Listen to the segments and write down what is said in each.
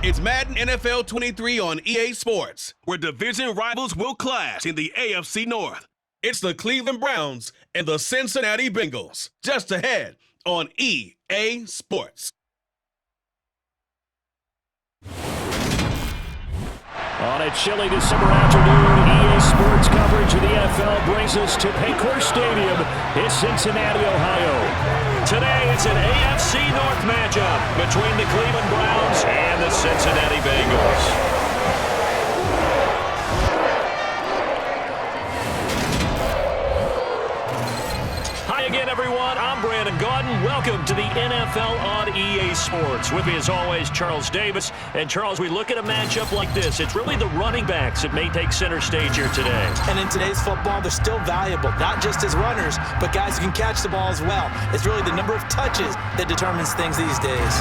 It's Madden NFL 23 on EA Sports, where division rivals will clash in the AFC North. It's the Cleveland Browns and the Cincinnati Bengals, just ahead on EA Sports. On a chilly December afternoon, EA Sports coverage of the NFL brings us to Paycor Stadium in Cincinnati, Ohio. Today, it's an AFC North matchup between the Cleveland Browns and the Cincinnati Bengals. Again, everyone, I'm Brandon Gaudin. Welcome to the NFL on EA Sports. With me, as always, Charles Davis. And, Charles, we look at a matchup like this. It's really the running backs that may take center stage here today. And in today's football, they're still valuable, not just as runners, but guys who can catch the ball as well. It's really the number of touches that determines things these days.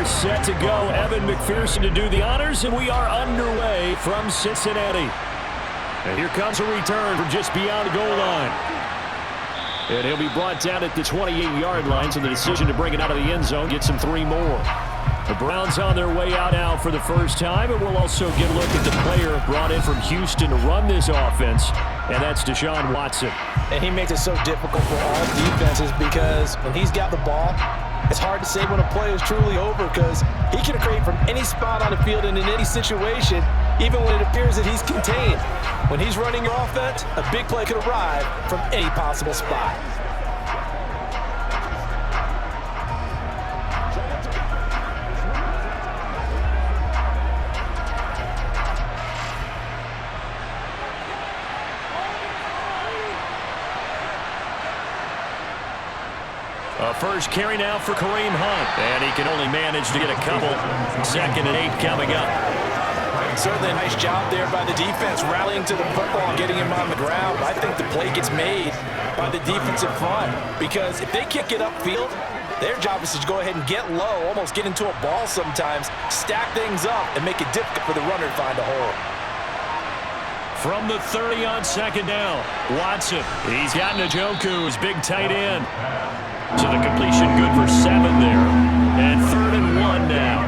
Set to go, Evan McPherson to do the honors, and we are underway from Cincinnati. And here comes a return from just beyond the goal line. And he'll be brought down at the 28-yard line, so the decision to bring it out of the end zone gets him 3 more. The Browns on their way out now for the first time, and we'll also get a look at the player brought in from Houston to run this offense, and that's Deshaun Watson. And he makes it so difficult for all defenses because when he's got the ball, it's hard to say when a play is truly over because he can create from any spot on the field and in any situation, even when it appears that he's contained. When he's running your offense, a big play could arrive from any possible spot. First carry now for Kareem Hunt, and he can only manage to get a couple. 2nd and 8 coming up. Certainly a nice job there by the defense, rallying to the football and getting him on the ground. I think the play gets made by the defensive front because if they kick it upfield, their job is to go ahead and get low, almost get into a ball sometimes, stack things up, and make it difficult for the runner to find a hole. From the 30 on 2nd down, Watson. He's got Njoku, his big tight end. So the completion good for 7 there. And 3rd and 1 now.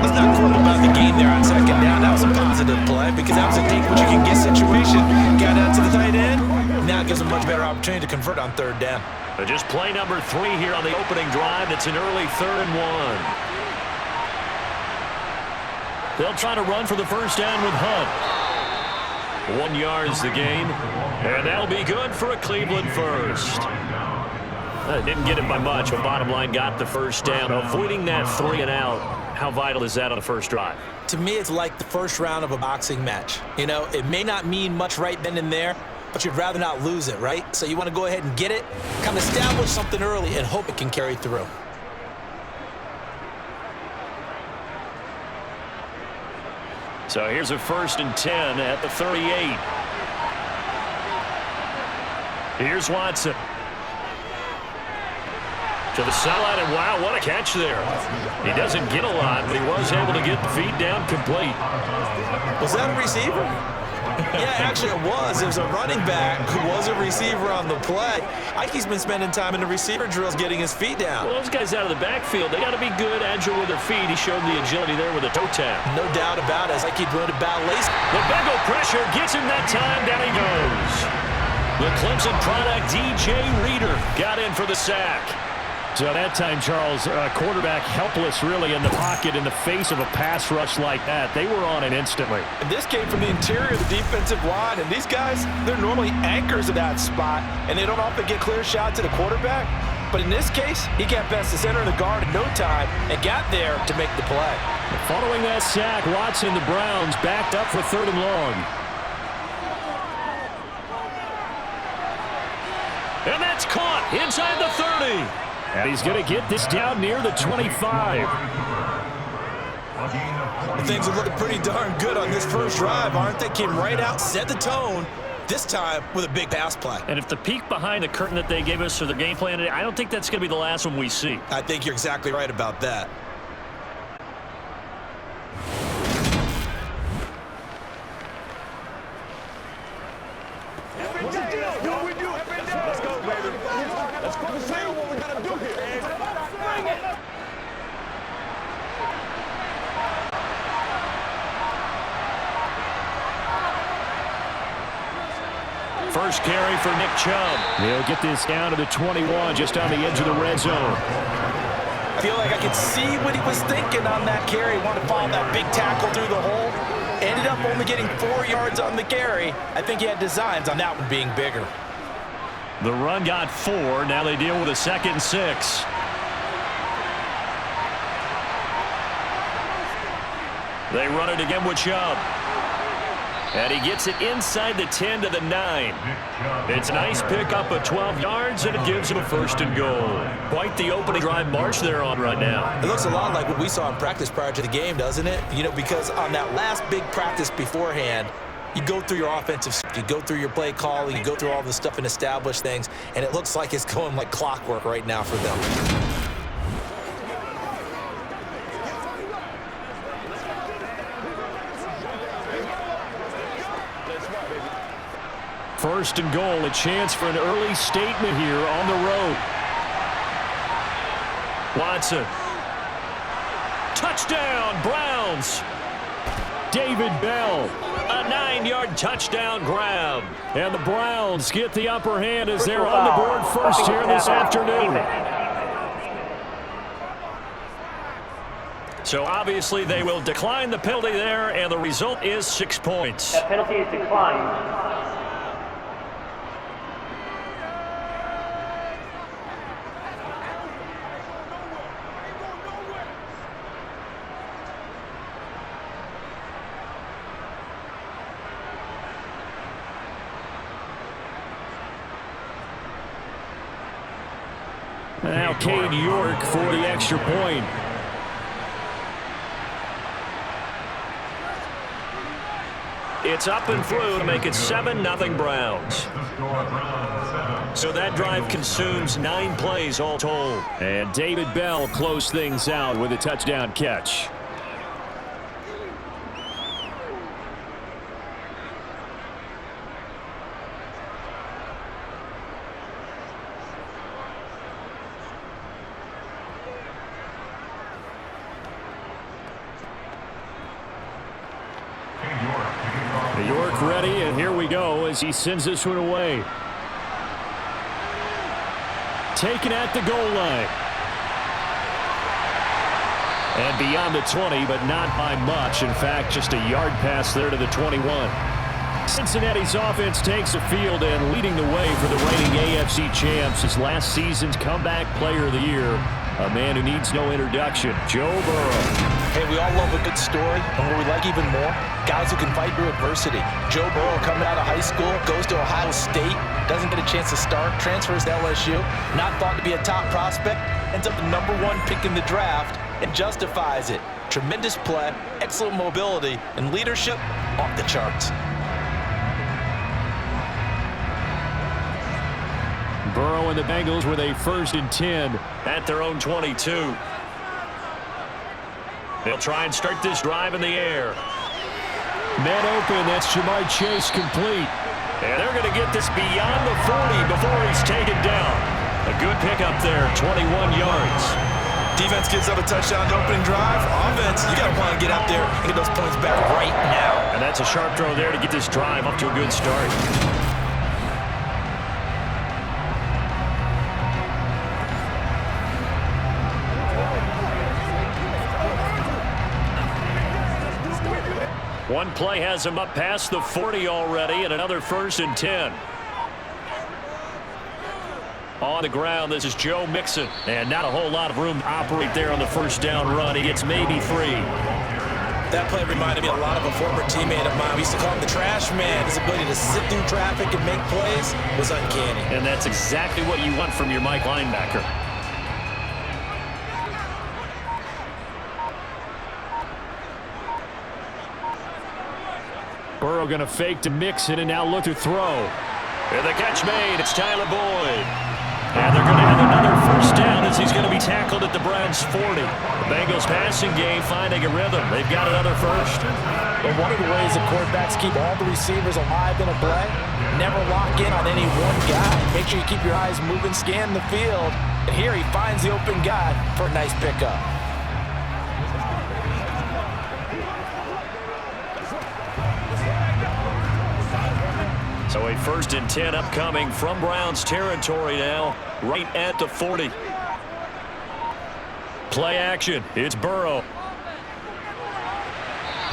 Let's not quibble about the game there on 2nd down. That was a positive play because that was a take what you can get situation. Got out to the tight end. Now it gives them a much better opportunity to convert on 3rd down. Just play number 3 here on the opening drive. It's an early 3rd and 1. They'll try to run for the first down with Hunt. 1 yard's the gain. And that'll be good for a Cleveland first. Didn't get it by much, but bottom line got the first down. Avoiding that 3 and out, how vital is that on the first drive? To me, it's like the first round of a boxing match. You know, it may not mean much right then and there, but you'd rather not lose it, right? So you want to go ahead and get it, kind of establish something early, and hope it can carry through. So here's a 1st and 10 at the 38. Here's Watson. To the sideline, and wow, what a catch there. He doesn't get a lot, but he was able to get the feet down complete. Was that a receiver? Yeah, actually it was. It was a running back who was a receiver on the play. Ike's been spending time in the receiver drills getting his feet down. Well, those guys out of the backfield, they got to be good, agile with their feet. He showed the agility there with a toe tap. No doubt about it. As Ike doing a bad lace. The Bengal pressure gets him that time. Down he goes. The Clemson product, DJ Reader, got in for the sack. So that time, Charles, quarterback helpless really in the pocket in the face of a pass rush like that. They were on it instantly. And this came from the interior of the defensive line, and these guys, they're normally anchors of that spot, and they don't often get clear shots to the quarterback. But in this case, he got past the center of the guard in no time and got there to make the play. Following that sack, Watson, the Browns, backed up for 3rd and long. And that's caught inside the 30. And he's going to get this down near the 25. Things are looking pretty darn good on this first drive, aren't they? Came right out, set the tone, this time with a big pass play. And if the peek behind the curtain that they gave us for the game plan, I don't think that's going to be the last one we see. I think you're exactly right about that. First carry for Nick Chubb. He'll get this down to the 21, just on the edge of the red zone. I feel like I could see what he was thinking on that carry. Wanted to follow that big tackle through the hole. Ended up only getting 4 yards on the carry. I think he had designs on that one being bigger. The run got 4. Now they deal with a 2nd and 6. They run it again with Chubb. And he gets it inside the 10 to the 9. It's a nice pickup of 12 yards, and it gives him a 1st and goal. Quite the opening drive march they're on right now. It looks a lot like what we saw in practice prior to the game, doesn't it? You know, because on that last big practice beforehand, you go through your offensive, you go through your play calling, you go through all the stuff and establish things, and it looks like it's going like clockwork right now for them. First and goal, a chance for an early statement here on the road. Watson. Touchdown, Browns. David Bell, a 9-yard touchdown grab. And the Browns get the upper hand as they're on the board first here this afternoon. So obviously they will decline the penalty there, and the result is 6 points. That penalty is declined. Now Cade York for the extra point. It's up and through to make it 7-0 Browns. So that drive consumes 9 plays all told. And David Bell closed things out with a touchdown catch. York ready, and here we go as he sends this one away. Taken at the goal line. And beyond the 20, but not by much. In fact, just a yard pass there to the 21. Cincinnati's offense takes the field and leading the way for the reigning AFC champs is last season's comeback player of the year. A man who needs no introduction, Joe Burrow. Hey, we all love a good story, and what we like even more, guys who can fight through adversity. Joe Burrow coming out of high school, goes to Ohio State, doesn't get a chance to start, transfers to LSU, not thought to be a top prospect, ends up the #1 pick in the draft, and justifies it. Tremendous play, excellent mobility, and leadership off the charts. Burrow and the Bengals with a 1st and 10 at their own 22. They'll try and start this drive in the air. Man open, that's Jamar Chase complete. And they're going to get this beyond the 40 before he's taken down. A good pickup there, 21 yards. Defense gives up a touchdown to opening drive. Offense, you got to want to get out there and get those points back right now. And that's a sharp throw there to get this drive up to a good start. One play has him up past the 40 already, and another 1st and 10. On the ground, this is Joe Mixon. And not a whole lot of room to operate there on the first down run. He gets maybe 3. That play reminded me a lot of a former teammate of mine. We used to call him the trash man. His ability to sit through traffic and make plays was uncanny. And that's exactly what you want from your Mike linebacker. Burrow going to fake to Mixon and now look to throw. And the catch made. It's Tyler Boyd. And they're going to have another first down as he's going to be tackled at the Browns' 40. The Bengals passing game finding a rhythm. They've got another first. But one of the ways that quarterbacks keep all the receivers alive in a play, never lock in on any one guy. Make sure you keep your eyes moving, scan the field. And here he finds the open guy for a nice pickup. So a 1st and 10 upcoming from Browns territory now, right at the 40. Play action. It's Burrow.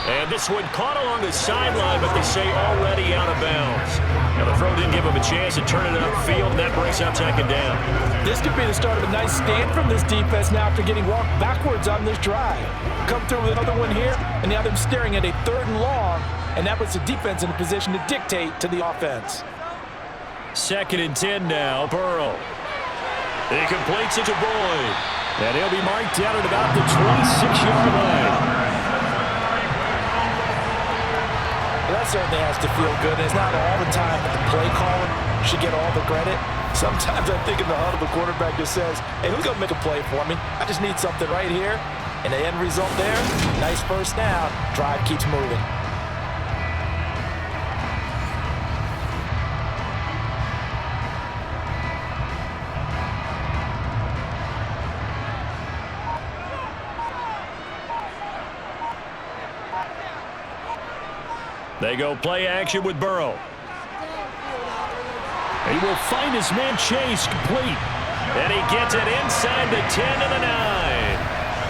And this one caught along the sideline, but they say already out of bounds. Now the throw didn't give him a chance to turn it upfield, and that brings up 2nd down. This could be the start of a nice stand from this defense now after getting walked backwards on this drive. Come through with another one here, and now them staring at a 3rd and long. And that puts the defense in a position to dictate to the offense. 2nd and 10 now, Burrow. He completes it to Boyd. And he'll be marked down at about the 26-yard line. Well, that certainly has to feel good. And it's not all the time that the play caller should get all the credit. Sometimes I think in the huddle, the quarterback just says, hey, who's going to make a play for me? I just need something right here. And the end result there, nice first down. Drive keeps moving. They go play action with Burrow. He will find his man Chase complete. And he gets it inside the 10 and the 9.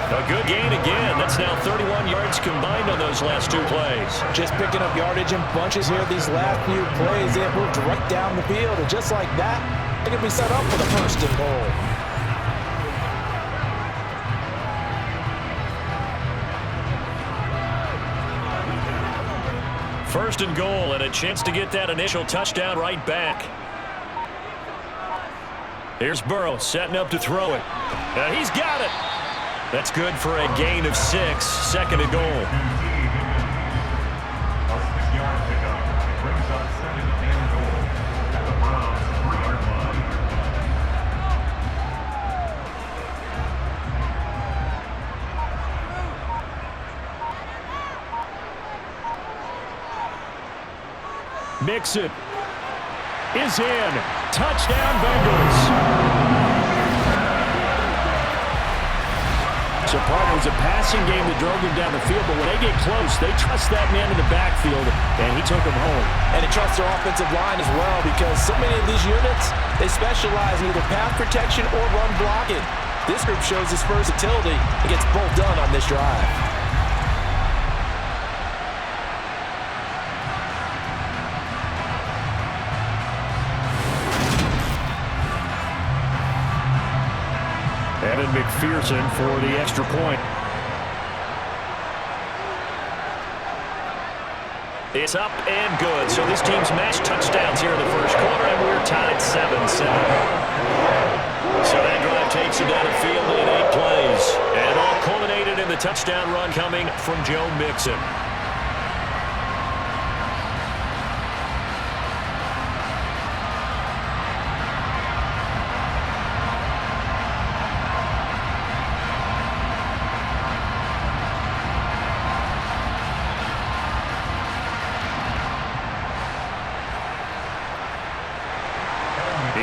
A good gain again. That's now 31 yards combined on those last 2 plays. Just picking up yardage in bunches here these last few plays. They moved right down the field. And just like that, they can be set up for the 1st and goal. First and goal, and a chance to get that initial touchdown right back. Here's Burrow setting up to throw it. And he's got it. That's good for a gain of 6. 2nd and goal. Mixon is in. Touchdown, Bengals. So, partner, it was a passing game that drove them down the field, but when they get close, they trust that man in the backfield, and he took them home. And they trust their offensive line as well, because so many of these units, they specialize in either pass protection or run blocking. This group shows its versatility and gets both done on this drive. Evan McPherson for the extra point. It's up and good. So this team's matched touchdowns here in the first quarter, and we're tied 7-7. So that drive takes it down the field in 8 plays. And all culminated in the touchdown run coming from Joe Mixon.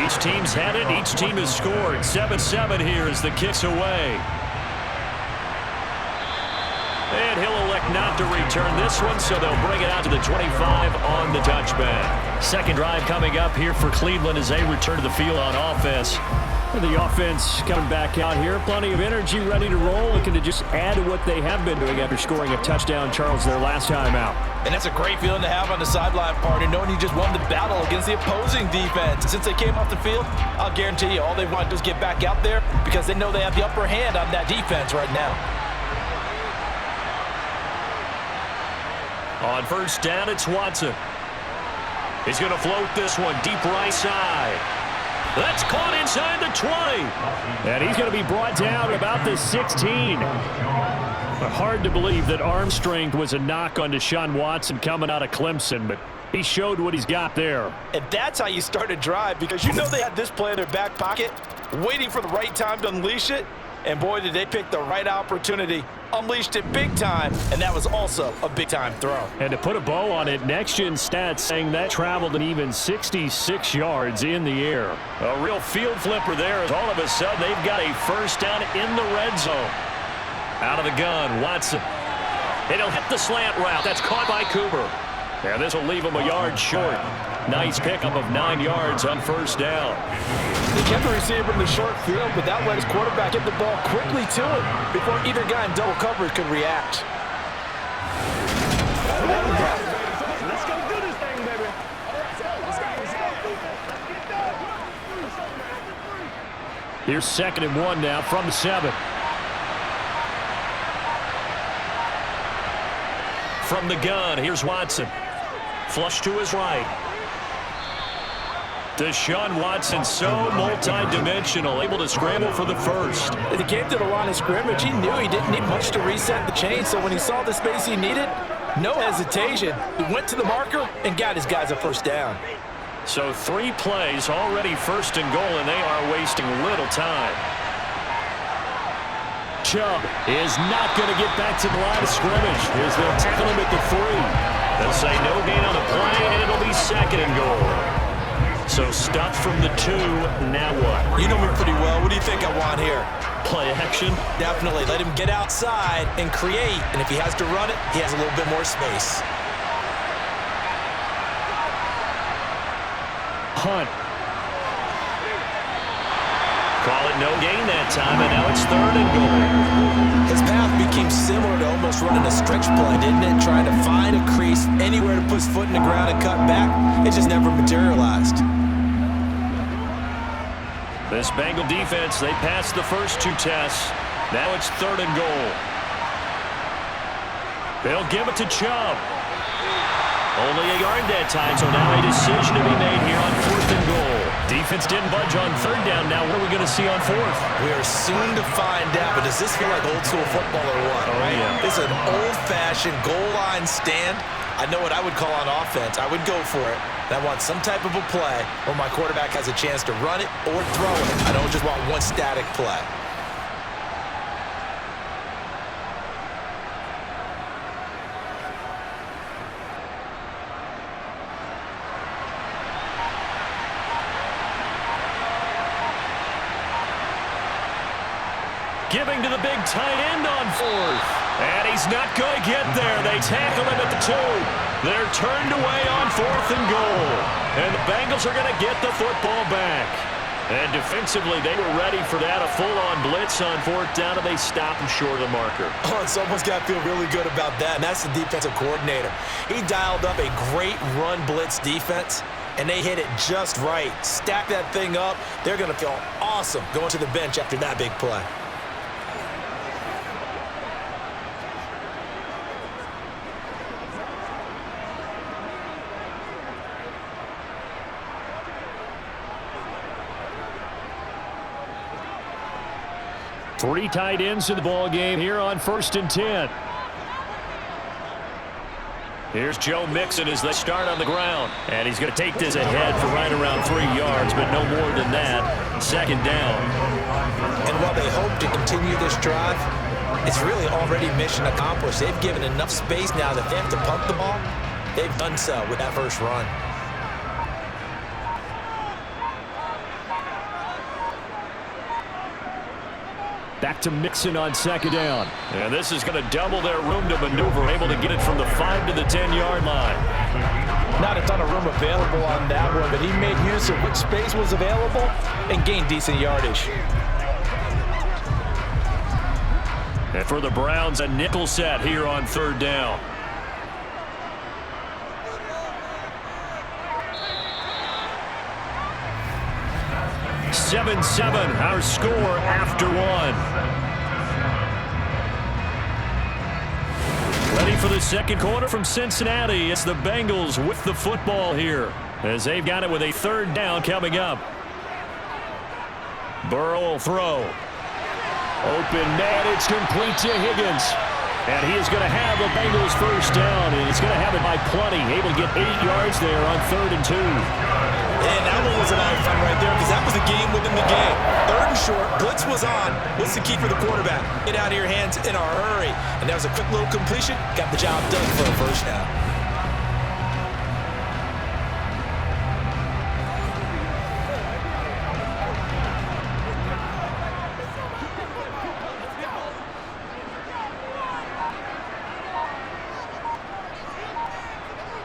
Each team's had it. Each team has scored. 7-7 here as the kick's away. And he'll elect not to return this one, so they'll bring it out to the 25 on the touchback. Second drive coming up here for Cleveland as they return to the field on offense. The offense coming back out here. Plenty of energy, ready to roll, looking to just add to what they have been doing after scoring a touchdown, Charles, their last time out. And that's a great feeling to have on the sideline, partner, knowing you just won the battle against the opposing defense. Since they came off the field, I'll guarantee you all they want to do is get back out there because they know they have the upper hand on that defense right now. On first down, it's Watson. He's going to float this one deep right side. That's caught inside the 20. And he's going to be brought down about the 16. Hard to believe that arm strength was a knock on Deshaun Watson coming out of Clemson, but he showed what he's got there. And that's how you start a drive, because you know they had this play in their back pocket, waiting for the right time to unleash it. And boy, did they pick the right opportunity, unleashed it big time, and that was also a big-time throw. And to put a bow on it, next-gen stats saying that traveled an even 66 yards in the air. A real field flipper there, as all of a sudden they've got a first down in the red zone. Out of the gun, Watson. And he'll hit the slant route. That's caught by Cooper. And this will leave him a yard short. Nice pickup of 9 yards on first down. They kept the receiver in the short field, but that let his quarterback get the ball quickly to him before either guy in double coverage could react. Let's go do this thing, baby. Here's 2nd and 1 now from the 7. From the gun, here's Watson. Flush to his right. Deshaun Watson, so multi-dimensional, able to scramble for the first. As he came to the line of scrimmage, he knew he didn't need much to reset the chain, so when he saw the space he needed, no hesitation. He went to the marker and got his guys a first down. So 3 plays, already 1st and goal, and they are wasting little time. Chubb is not going to get back to the line of scrimmage as they'll tackle him at the 3. They'll say no gain on the play, and it'll be 2nd and goal. So stuff from the 2, now what? You know me pretty well. What do you think I want here? Play action? Definitely. Let him get outside and create, and if he has to run it, he has a little bit more space. Hunt. Call it no gain that time, and now it's 3rd and goal. His path became similar to almost running a stretch play, didn't it? Trying to find a crease, anywhere to put his foot in the ground and cut back. It just never materialized. This Bengal defense, they passed the first 2 tests. Now it's 3rd and goal. They'll give it to Chubb. Only a yard that time, so now a decision to be made here on 4th and goal. Defense didn't budge on 3rd down. Now what are we going to see on 4th? We are soon to find out, but does this feel like old school football or what? Oh, right? yeah. This is an old-fashioned goal line stand. I know what I would call on offense. I would go for it. And I want some type of a play where my quarterback has a chance to run it or throw it. I don't just want one static play. Giving to the big tight end on 4th. And he's not going to get there. They tackle him at the 2. They're turned away on 4th and goal. And the Bengals are going to get the football back. And defensively, they were ready for that. A full-on blitz on 4th down, and they stop him short of the marker. Oh, and someone's got to feel really good about that, and that's the defensive coordinator. He dialed up a great run blitz defense, and they hit it just right. Stack that thing up. They're going to feel awesome going to the bench after that big play. Three tight ends in the ball game here on 1st and 10. Here's Joe Mixon as they start on the ground. And he's going to take this ahead for right around 3 yards, but no more than that. 2nd down. And while they hope to continue this drive, it's really already mission accomplished. They've given enough space now that if they have to punt the ball, they've done so with that first run. Back to Mixon on 2nd down. And this is going to double their room to maneuver, able to get it from the 5 to the 10-yard line. not a ton of room available on that one, but he made use of which space was available and gained decent yardage. And for the Browns, a nickel set here on third down. Seven, our score after one. Ready for the second quarter from Cincinnati. It's the Bengals with the football here as they've got it with a third down coming up. Burrow will throw. Open man, it's complete to Higgins. And he is going to have a Bengals first down, and he's going to have it by plenty. Able to get 8 yards there on 3rd and 2. And that one was a lot of fun right there because that was a game within the game. 3rd and short, blitz was on. What's the key for the quarterback? Get out of your hands in a hurry. And that was a quick little completion. Got the job done for a first down.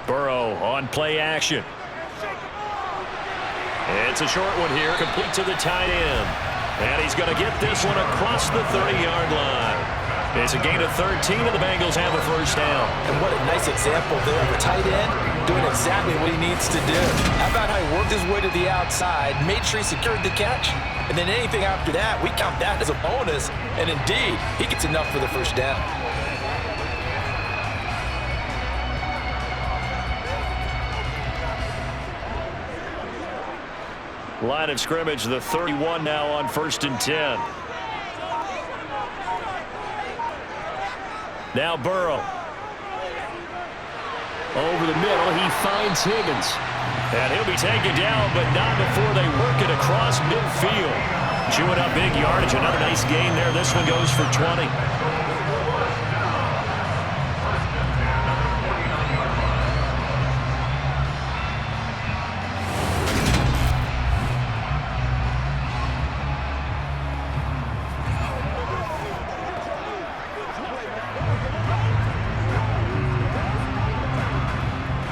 Burrow on play action. It's a short one here, complete to the tight end. And he's going to get this one across the 30-yard line. It's a gain of 13, and the Bengals have a first down. And what a nice example there of a tight end doing exactly what he needs to do. How about how he worked his way to the outside, made sure he secured the catch, and then anything after that, we count that as a bonus. And indeed, he gets enough for the first down. Line of scrimmage, the 31 now on 1st and 10. Now Burrow. Over the middle, he finds Higgins. And he'll be taken down, but not before they work it across midfield. Chewing up big yardage, another nice gain there. This one goes for 20.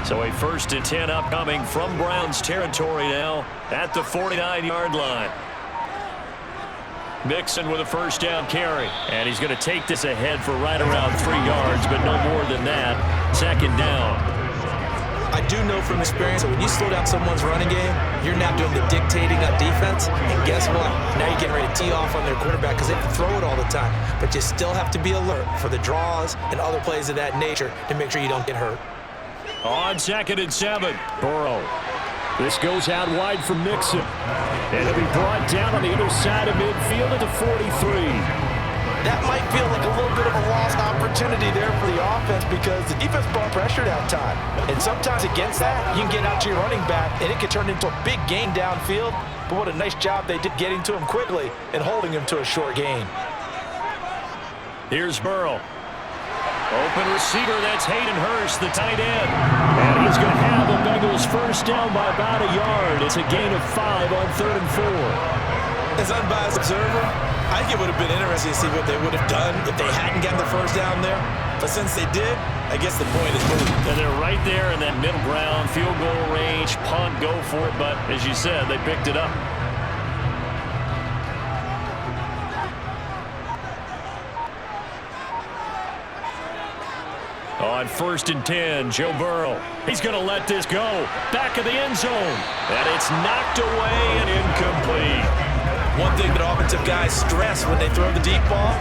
So a 1st and 10 upcoming from Browns territory now at the 49-yard line. Mixon with a first down carry. And he's going to take this ahead for right around 3 yards, but no more than that. 2nd down. I do know from experience that when you slow down someone's running game, you're now doing the dictating of defense. And guess what? Now you're getting ready to tee off on their quarterback because they have to throw it all the time. But you still have to be alert for the draws and other plays of that nature to make sure you don't get hurt. On 2nd and 7, Burrow. This goes out wide for Mixon. And it'll be brought down on the other side of midfield at the 43. That might feel like a little bit of a lost opportunity there for the offense because the defense brought pressure that time. And sometimes against that, you can get out to your running back, and it can turn into a big gain downfield. But what a nice job they did getting to him quickly and holding him to a short gain. Here's Burrow. Open receiver, that's Hayden Hurst, the tight end. And he's going to have the Bengals first down by about a yard. It's a gain of 5 on 3rd and 4. As unbiased observer, I think it would have been interesting to see what they would have done if they hadn't gotten the first down there. But since they did, I guess the point is moved. And they're right there in that middle ground, field goal range, punt, go for it. But as you said, they picked it up. On 1st and 10, Joe Burrow. He's going to let this go. Back of the end zone. And it's knocked away and incomplete. One thing that offensive guys stress when they throw the deep ball,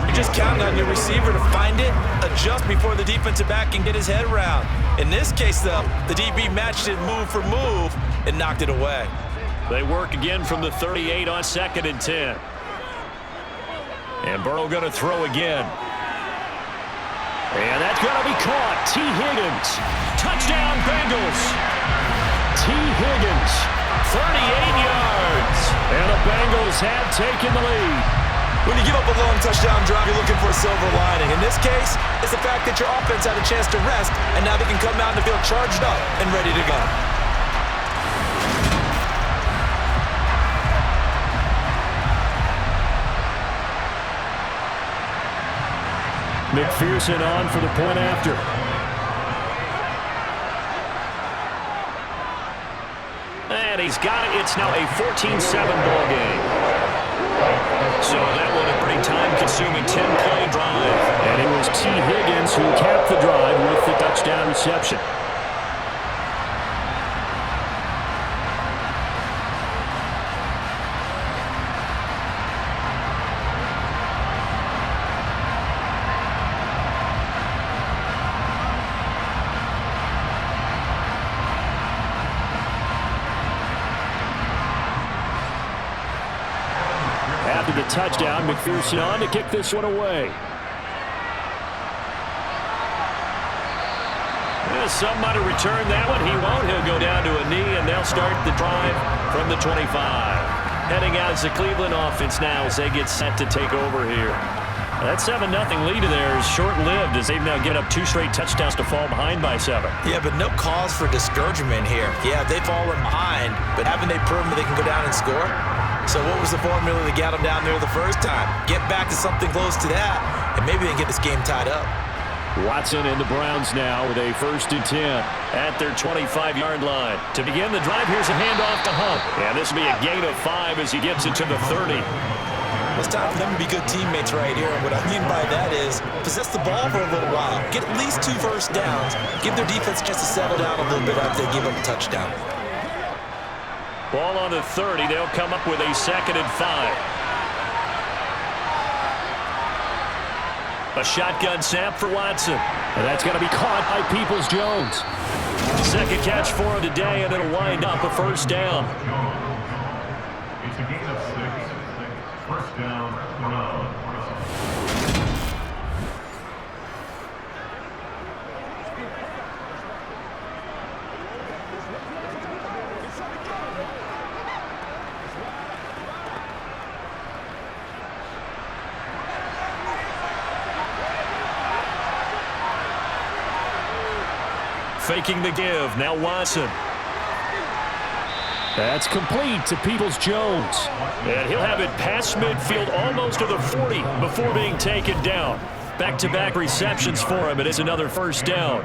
you're just counting on your receiver to find it, adjust before the defensive back can get his head around. In this case, though, the DB matched it move for move and knocked it away. They work again from the 38 on 2nd and 10. And Burrow going to throw again. And that's going to be caught. T. Higgins. Touchdown, Bengals. T. Higgins, 38 yards. And the Bengals have taken the lead. When you give up a long touchdown drive, you're looking for a silver lining. In this case, it's the fact that your offense had a chance to rest, and now they can come out and feel charged up and ready to go. McPherson on for the point after. he's got it. It's now a 14-7 ball game. So that one a pretty time-consuming 10-play drive. And it was T. Higgins who capped the drive with the touchdown reception. After the touchdown, McPherson on to kick this one away. Some might have returned that one. He won't. He'll go down to a knee, and they'll start the drive from the 25. Heading out is the Cleveland offense now as they get set to take over here. That 7-0 lead there is short-lived as they've now given up 2 straight touchdowns to fall behind by 7. Yeah, but no cause for discouragement here. Yeah, they've fallen behind, but haven't they proven they can go down and score? So what was the formula that got them down there the first time? Get back to something close to that, and maybe they can get this game tied up. Watson and the Browns now with a 1st and 10 at their 25-yard line. To begin the drive, here's a handoff to Hunt. And this will be a gain of 5 as he gets it to the 30. It's time for them to be good teammates right here. And what I mean by that is possess the ball for a little while. Get at least 2 first downs. Give their defense just to settle down a little bit after they give up a touchdown. Ball on the 30. They'll come up with a 2nd and 5. A shotgun snap for Watson. And that's going to be caught by Peoples-Jones. 2nd catch for him today, and it'll wind up a 1st down. It's a gain of 6. 1st down, Faking the give. Now Watson. That's complete to Peoples-Jones. And he'll have it past midfield almost to the 40 before being taken down. Back-to-back receptions for him. It is another 1st down.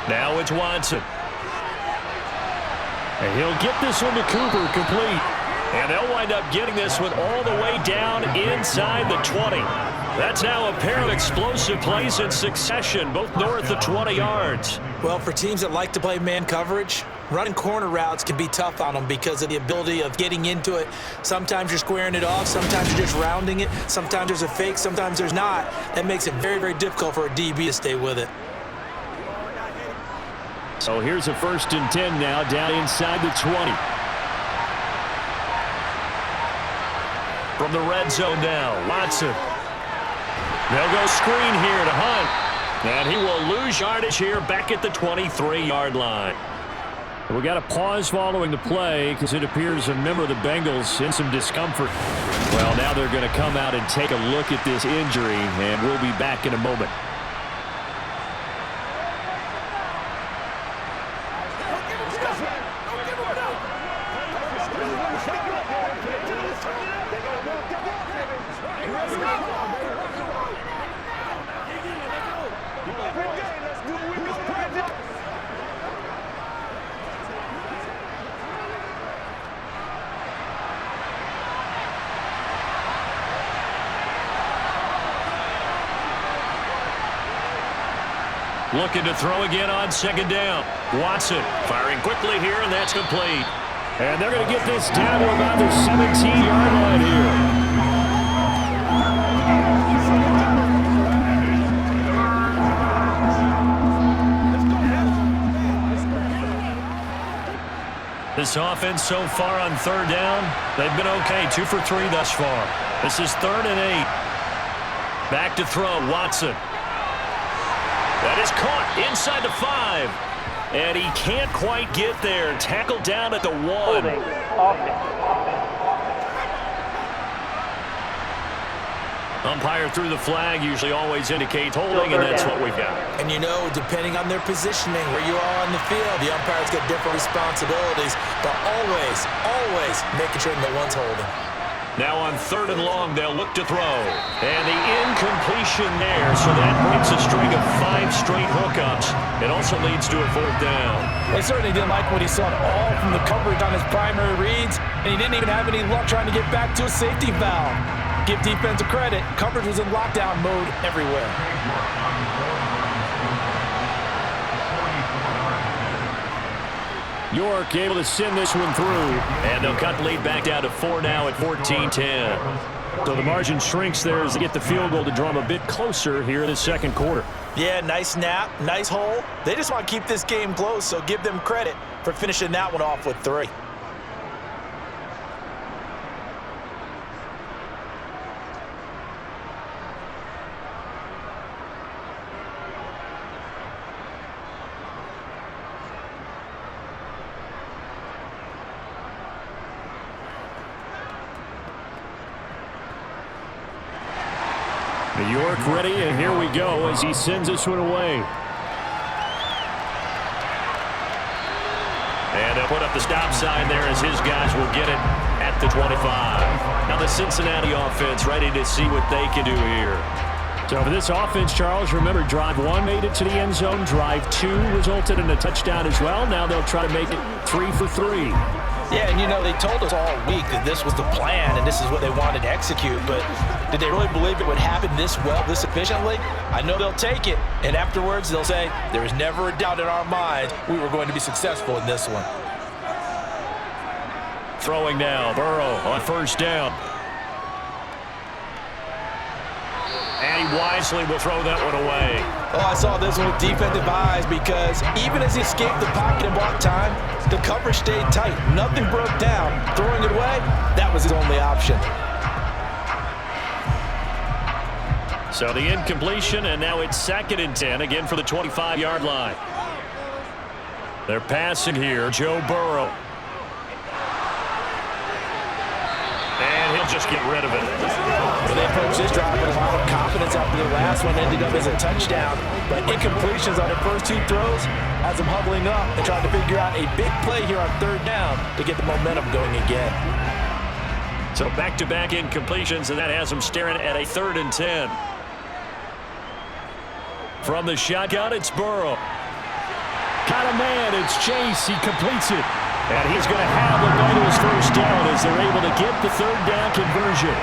Now it's Watson. And he'll get this one to Cooper complete. And they'll wind up getting this one all the way down inside the 20. That's now a pair of explosive plays in succession, both north of 20 yards. Well, for teams that like to play man coverage, running corner routes can be tough on them because of the ability of getting into it. Sometimes you're squaring it off. Sometimes you're just rounding it. Sometimes there's a fake. Sometimes there's not. That makes it very, very difficult for a DB to stay with it. So here's a 1st and 10 now down inside the 20. From the red zone now, Watson. They'll go screen here to Hunt. And he will lose yardage here back at the 23-yard line. We got a pause following the play because it appears a member of the Bengals in some discomfort. Well, now they're going to come out and take a look at this injury, and we'll be back in a moment. Looking to throw again on 2nd down. Watson firing quickly here, and that's complete. And they're going to get this down to about their 17-yard line here. This offense so far on 3rd down, they've been okay. 2 for 3 thus far. This is 3rd and 8. Back to throw, Watson. That is caught inside the 5. And he can't quite get there. Tackled down at the 1. Umpire threw the flag, usually always indicates holding, and that's what we've got. And you know, depending on their positioning, where you are on the field, the umpires get different responsibilities, but always making sure no one's holding. Now on 3rd and long, they'll look to throw. And the incompletion there, so that breaks a string of 5 straight hookups. It also leads to a 4th down. He certainly didn't like what he saw at all from the coverage on his primary reads, and he didn't even have any luck trying to get back to a safety valve. Give defensive credit, coverage was in lockdown mode everywhere. York able to send this one through, and they'll cut the lead back down to 4 now at 14-10. So the margin shrinks there as they get the field goal to draw them a bit closer here in the second quarter. Yeah, nice snap, nice hole. They just want to keep this game close, so give them credit for finishing that one off with 3. New York ready, and here we go as he sends this one away. And they'll put up the stop sign there as his guys will get it at the 25. Now the Cincinnati offense ready to see what they can do here. So for this offense, Charles, remember, drive 1 made it to the end zone. Drive 2 resulted in a touchdown as well. Now they'll try to make it 3 for 3. Yeah, and you know, they told us all week that this was the plan and this is what they wanted to execute, but did they really believe it would happen this well, this efficiently? I know they'll take it, and afterwards they'll say, there was never a doubt in our minds we were going to be successful in this one. Throwing now, Burrow on 1st down. And he wisely will throw that one away. Oh, I saw this one with defensive eyes because even as he escaped the pocket and blocked time, the coverage stayed tight. Nothing broke down. Throwing it away, that was his only option. So the incompletion, and now it's 2nd and 10, again for the 25-yard line. They're passing here, Joe Burrow. And he'll just get rid of it. Well, they approached this drive with a lot of confidence after the last one ended up as a touchdown. But incompletions on the first 2 throws has them huddling up and trying to figure out a big play here on 3rd down to get the momentum going again. So back-to-back incompletions, and that has them staring at a 3rd and 10. From the shotgun, it's Burrow. Got a man, it's Chase. He completes it. And he's going to have the Bengals 1st down as they're able to get the 3rd down conversion.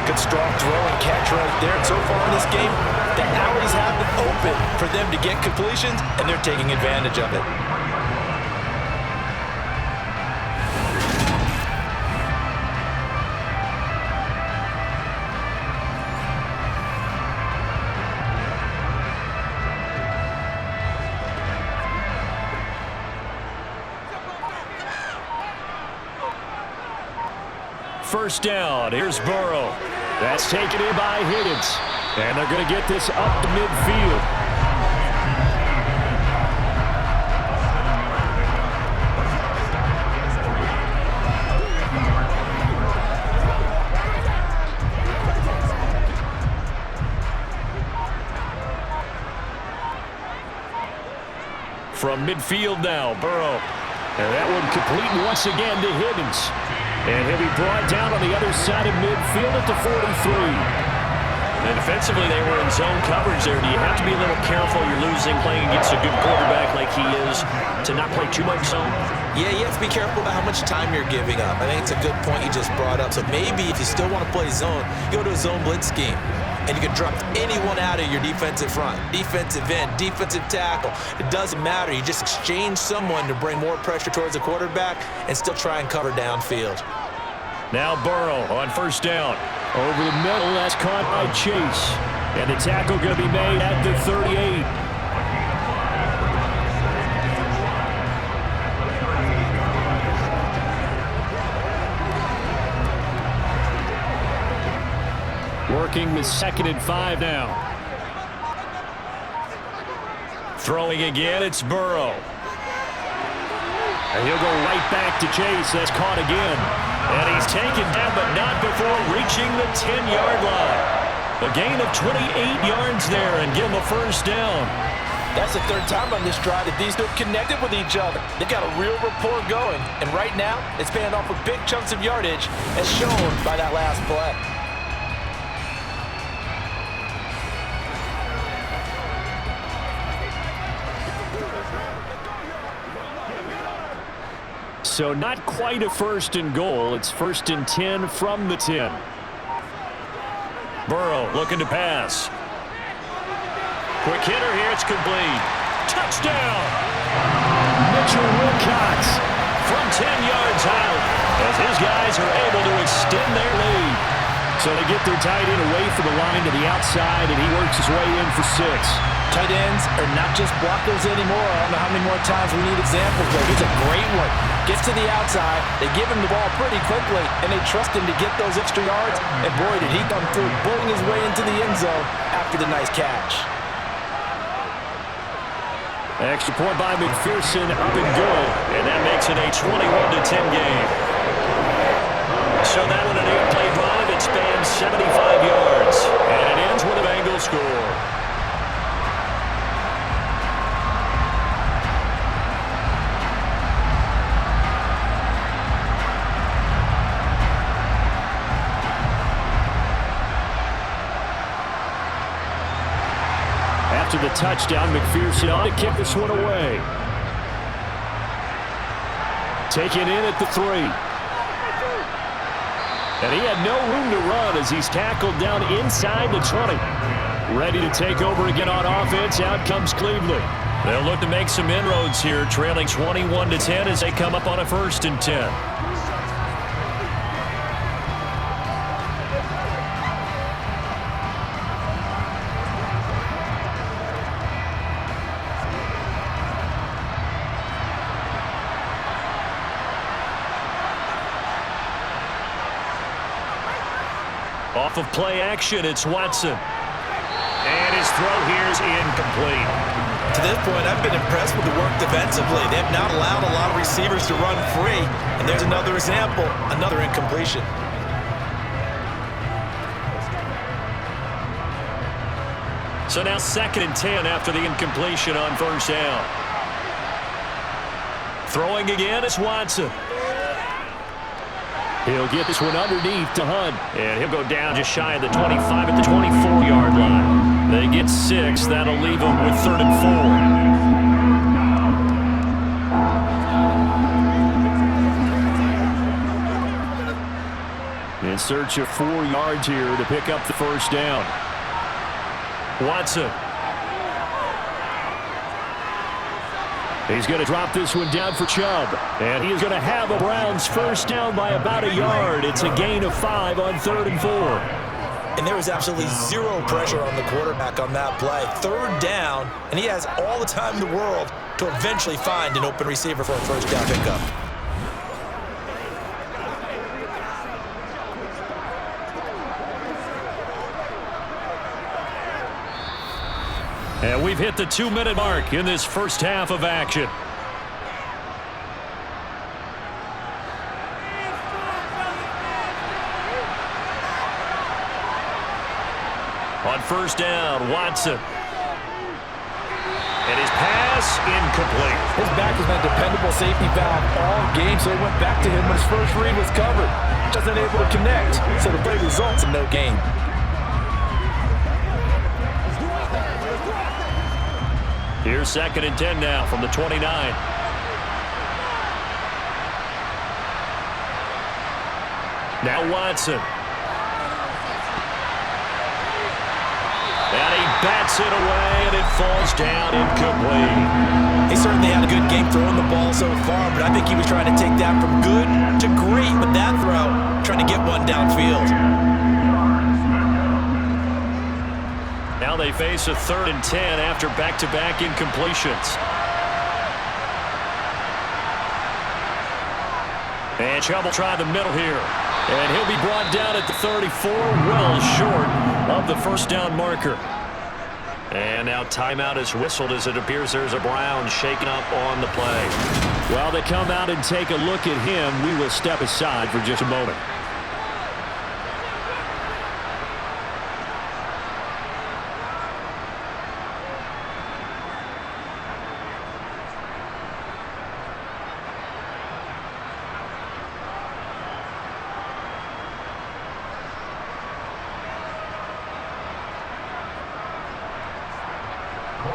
Good strong throw and catch right there. And so far in this game, the alleys have been open for them to get completions, and they're taking advantage of it. First down, here's Burrow. That's taken in by Higgins. And they're going to get this up to midfield. From midfield now, Burrow. And that one complete once again to Higgins. And he'll be brought down on the other side of midfield at the 43. And defensively, they were in zone coverage there. Do you have to be a little careful? You're losing, playing against a good quarterback like he is, to not play too much zone? Yeah, you have to be careful about how much time you're giving up. I think it's a good point you just brought up. So maybe if you still want to play zone, go to a zone blitz scheme. And you can drop anyone out of your defensive front, defensive end, defensive tackle. It doesn't matter. You just exchange someone to bring more pressure towards the quarterback and still try and cover downfield. Now Burrow on 1st down. Over the middle, that's caught by Chase. And the tackle going to be made at the 38. Working with 2nd and 5 now. Throwing again, it's Burrow. And he'll go right back to Chase. That's caught again. And he's taken down, but not before reaching the 10-yard line. A gain of 28 yards there and give them a first down. That's the third time on this drive that these two have connected with each other. They've got a real rapport going, and right now, it's paying off with big chunks of yardage, as shown by that last play. So not quite a first and goal. It's first and 10 from the 10. Burrow looking to pass. Quick hitter here. It's complete. Touchdown. Mitchell Wilcox from 10 yards out as his guys are able to extend their lead. So they get their tight end away from the line to the outside, and he works his way in for 6. Tight ends are not just blockers anymore. I don't know how many more times we need examples, but he's a great one. Gets to the outside, they give him the ball pretty quickly, and they trust him to get those extra yards, and boy, did he come through, bullying his way into the end zone after the nice catch. Extra point by McPherson, up and good, and that makes it a 21-10 game. So that one an 8-play drive, it spans 75 yards, and it ends with a Bengals score. After the touchdown, McPherson on to kick this one away. Taken in at the 3. And he had no room to run as he's tackled down inside the 20. Ready to take over again on offense. Out comes Cleveland. They'll look to make some inroads here, trailing 21-10 as they come up on a first and 10. Off of play action, it's Watson. And his throw here is incomplete. To this point, I've been impressed with the work defensively. They have not allowed a lot of receivers to run free. And there's another example, another incompletion. So now 2nd and 10 after the incompletion on first down. Throwing again, it's Watson. He'll get this one underneath to Hunt. And he'll go down just shy of the 25 at the 24-yard line. They get 6. That'll leave them with 3rd and 4. In search of 4 yards here to pick up the first down. Watson. He's going to drop this one down for Chubb. And he is going to have a Browns first down by about a yard. It's a gain of 5 on 3rd and 4. And there was absolutely zero pressure on the quarterback on that play. 3rd down, and he has all the time in the world to eventually find an open receiver for a first down pickup. And we've hit the 2-minute mark in this first half of action. On first down, Watson. And his pass incomplete. His back has been a dependable safety valve all game, so he went back to him when his first read was covered. Just unable to connect, so the play results in no gain. Here's 2nd and 10 now from the 29. Now Watson. And he bats it away, and it falls down incomplete. He certainly had a good game throwing the ball so far, but I think he was trying to take that from good to great with that throw, trying to get one downfield. Now they face a 3rd and 10 after back-to-back incompletions. And Chubb will try the middle here. And he'll be brought down at the 34, well short of the first down marker. And now timeout is whistled as it appears there's a Brown shaken up on the play. While they come out and take a look at him, we will step aside for just a moment.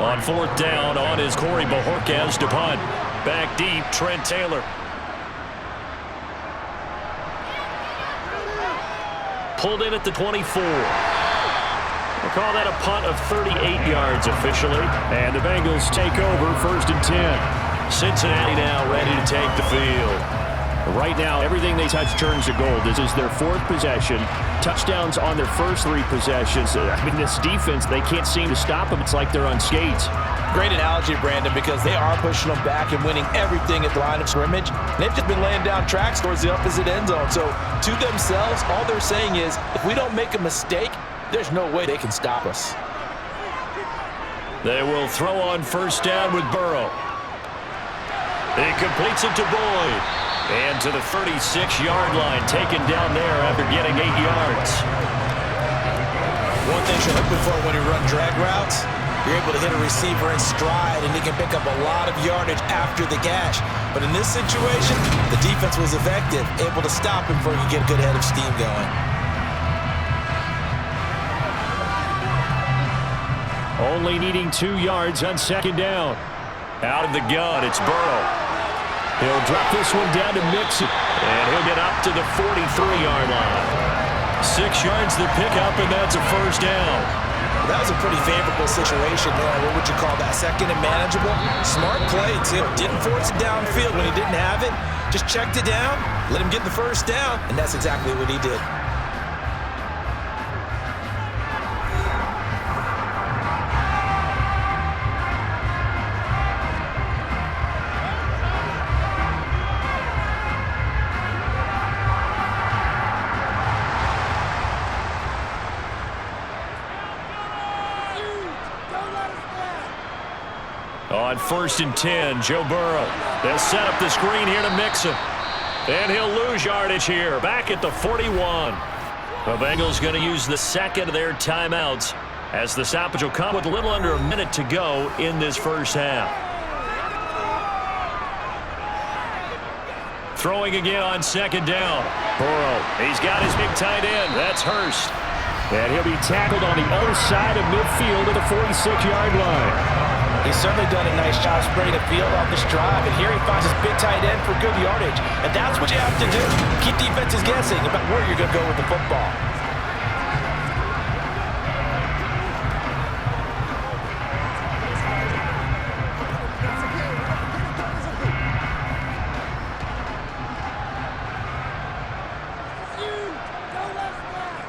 On fourth down, on is Corey Bojorquez to punt. Back deep, Trent Taylor. Pulled in at the 24. We'll call that a punt of 38 yards officially. And the Bengals take over 1st and 10. Cincinnati now ready to take the field. Right now, everything they touch turns to gold. This is their 4th possession. Touchdowns on their first 3 possessions. I mean, this defense, they can't seem to stop them. It's like they're on skates. Great analogy, Brandon, because they are pushing them back and winning everything at the line of scrimmage. They've just been laying down tracks towards the opposite end zone. So to themselves, all they're saying is, if we don't make a mistake, there's no way they can stop us. They will throw on first down with Burrow. He completes it to Boyd. And to the 36-yard line, taken down there after getting 8 yards. One thing you're looking for when you run drag routes, you're able to hit a receiver in stride, and he can pick up a lot of yardage after the catch. But in this situation, the defense was effective, able to stop him before he could get a good head of steam going. Only needing 2 yards on second down. Out of the gun, it's Burrow. He'll drop this one down to Mixon, and he'll get up to the 43-yard line. 6 yards to pick up, and that's a first down. That was a pretty favorable situation there. What would you call that? Second and manageable? Smart play, too. Didn't force it downfield when he didn't have it. Just checked it down, let him get the first down, and that's exactly what he did. On 1st and 10, Joe Burrow. They'll set up the screen here to Mixon. And he'll lose yardage here, back at the 41. The Bengals going to use the second of their timeouts as the stoppage will come with a little under a minute to go in this first half. Throwing again on second down. Burrow, he's got his big tight end. That's Hurst. And he'll be tackled on the other side of midfield at the 46-yard line. He's certainly done a nice job spreading the field on this drive, and here he finds his big tight end for good yardage. And that's what you have to do. Keep defenses guessing about where you're going to go with the football.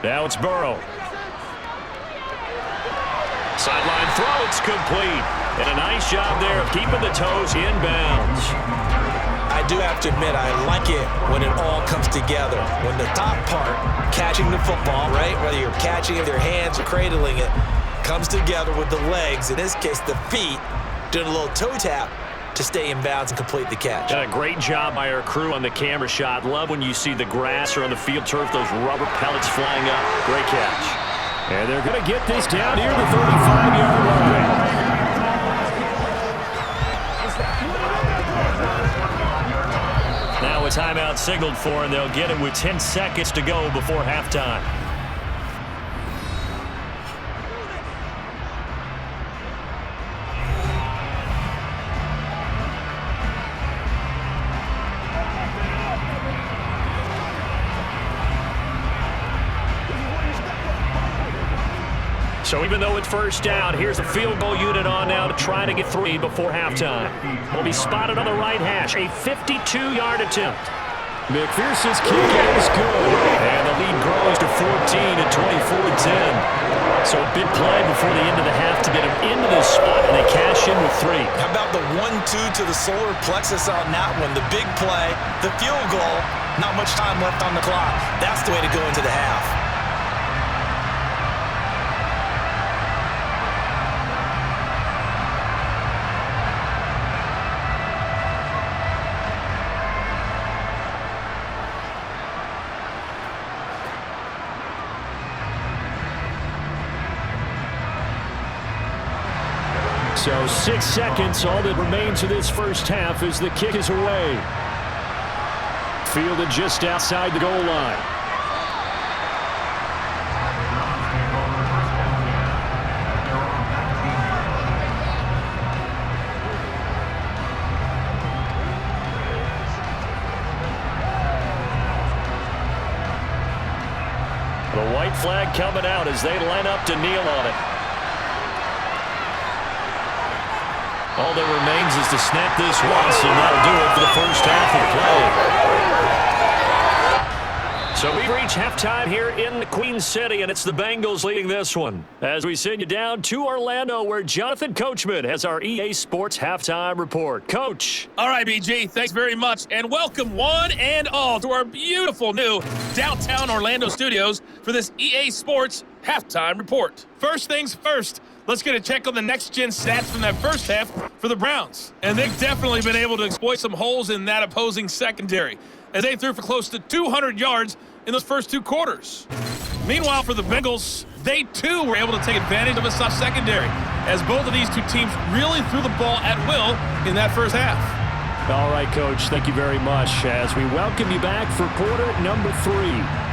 Now it's Burrow. Sideline throw, it's complete. And a nice job there of keeping the toes in bounds. I do have to admit, I like it when it all comes together. When the top part, catching the football, right, whether you're catching it with your hands or cradling it, comes together with the legs, in this case the feet, doing a little toe tap to stay in bounds and complete the catch. Done a great job by our crew on the camera shot. Love when you see the grass or on the field turf, those rubber pellets flying up. Great catch. And they're going to get this down here to the 35-yard line. Now a timeout signaled for, and they'll get it with 10 seconds to go before halftime. So even though it's first down, here's the field goal unit on now to try to get 3 before halftime. Will be spotted on the right hash, a 52-yard attempt. McPherson's kick is good, and the lead grows to 14 at 24-10. So a big play before the end of the half to get him into this spot, and they cash in with 3. How about the 1-2 to the solar plexus on that one? The big play, the field goal, not much time left on the clock. That's the way to go into the half. So 6 seconds, all that remains of this first half as the kick is away. Fielded just outside the goal line. The white flag coming out as they line up to kneel on it. All that remains is to snap this once, and that'll do it for the first half of play. So we reach halftime here in Queen City, and it's the Bengals leading this one. As we send you down to Orlando, where Jonathan Coachman has our EA Sports halftime report. Coach. All right, BG, thanks very much, and welcome one and all to our beautiful new downtown Orlando studios for this EA Sports halftime report. First things first, let's get a check on the next-gen stats from that first half for the Browns. And they've definitely been able to exploit some holes in that opposing secondary, as they threw for close to 200 yards in those first two quarters. Meanwhile, for the Bengals, they too were able to take advantage of a soft secondary, as both of these two teams really threw the ball at will in that first half. All right, Coach, thank you very much as we welcome you back for quarter number 3.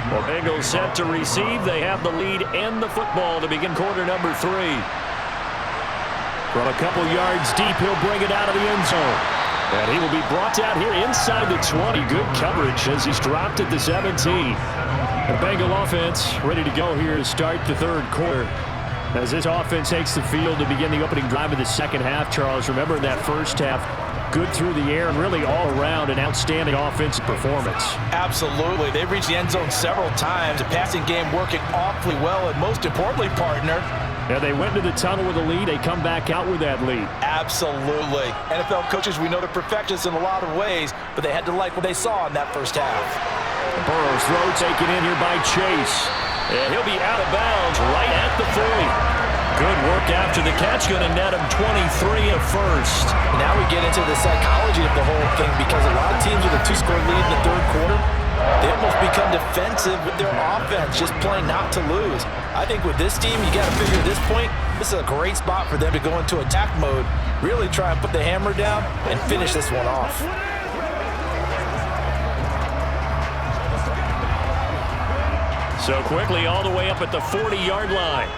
Well, Bengals set to receive. They have the lead and the football to begin quarter number 3. From a couple yards deep, he'll bring it out of the end zone. And he will be brought out here inside the 20. Good coverage as he's dropped at the 17. The Bengal offense ready to go here to start the third quarter. As this offense takes the field to begin the opening drive of the second half, Charles, remember in that first half, good through the air and really all around an outstanding offensive performance. Absolutely. They've reached the end zone several times. The passing game working awfully well, and most importantly, partner, yeah, they went into the tunnel with a lead. They come back out with that lead. Absolutely. NFL coaches, we know they're perfectionists in a lot of ways, but they had to like what they saw in that first half. Burrow's throw taken in here by Chase. And he'll be out of bounds right at the 40. Good work after the catch, going to net him 23 at first. Now we get into the psychology of the whole thing, because a lot of teams with a 2-score lead in the third quarter, they almost become defensive with their offense, just playing not to lose. I think with this team, you got to figure at this point, this is a great spot for them to go into attack mode, really try and put the hammer down and finish this one off. So quickly all the way up at the 40-yard line.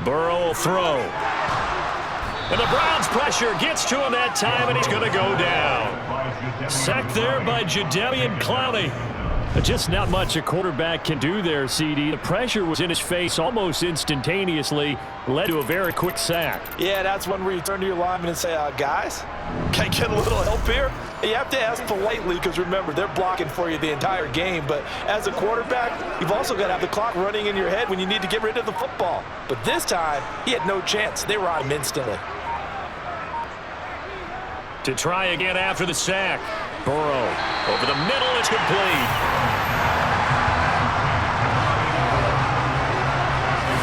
Burrow will throw. And the Browns pressure gets to him that time, and he's going to go down. Sacked there by Jadeveon Clowney. Just not much a quarterback can do there, CD. The pressure was in his face almost instantaneously, led to a very quick sack. Yeah, that's when you turn to your lineman and say, guys, can I get a little help here? You have to ask politely, because remember, they're blocking for you the entire game. But as a quarterback, you've also got to have the clock running in your head when you need to get rid of the football. But this time, he had no chance. They were on him instantly. To try again after the sack. Burrow over the middle, it's complete.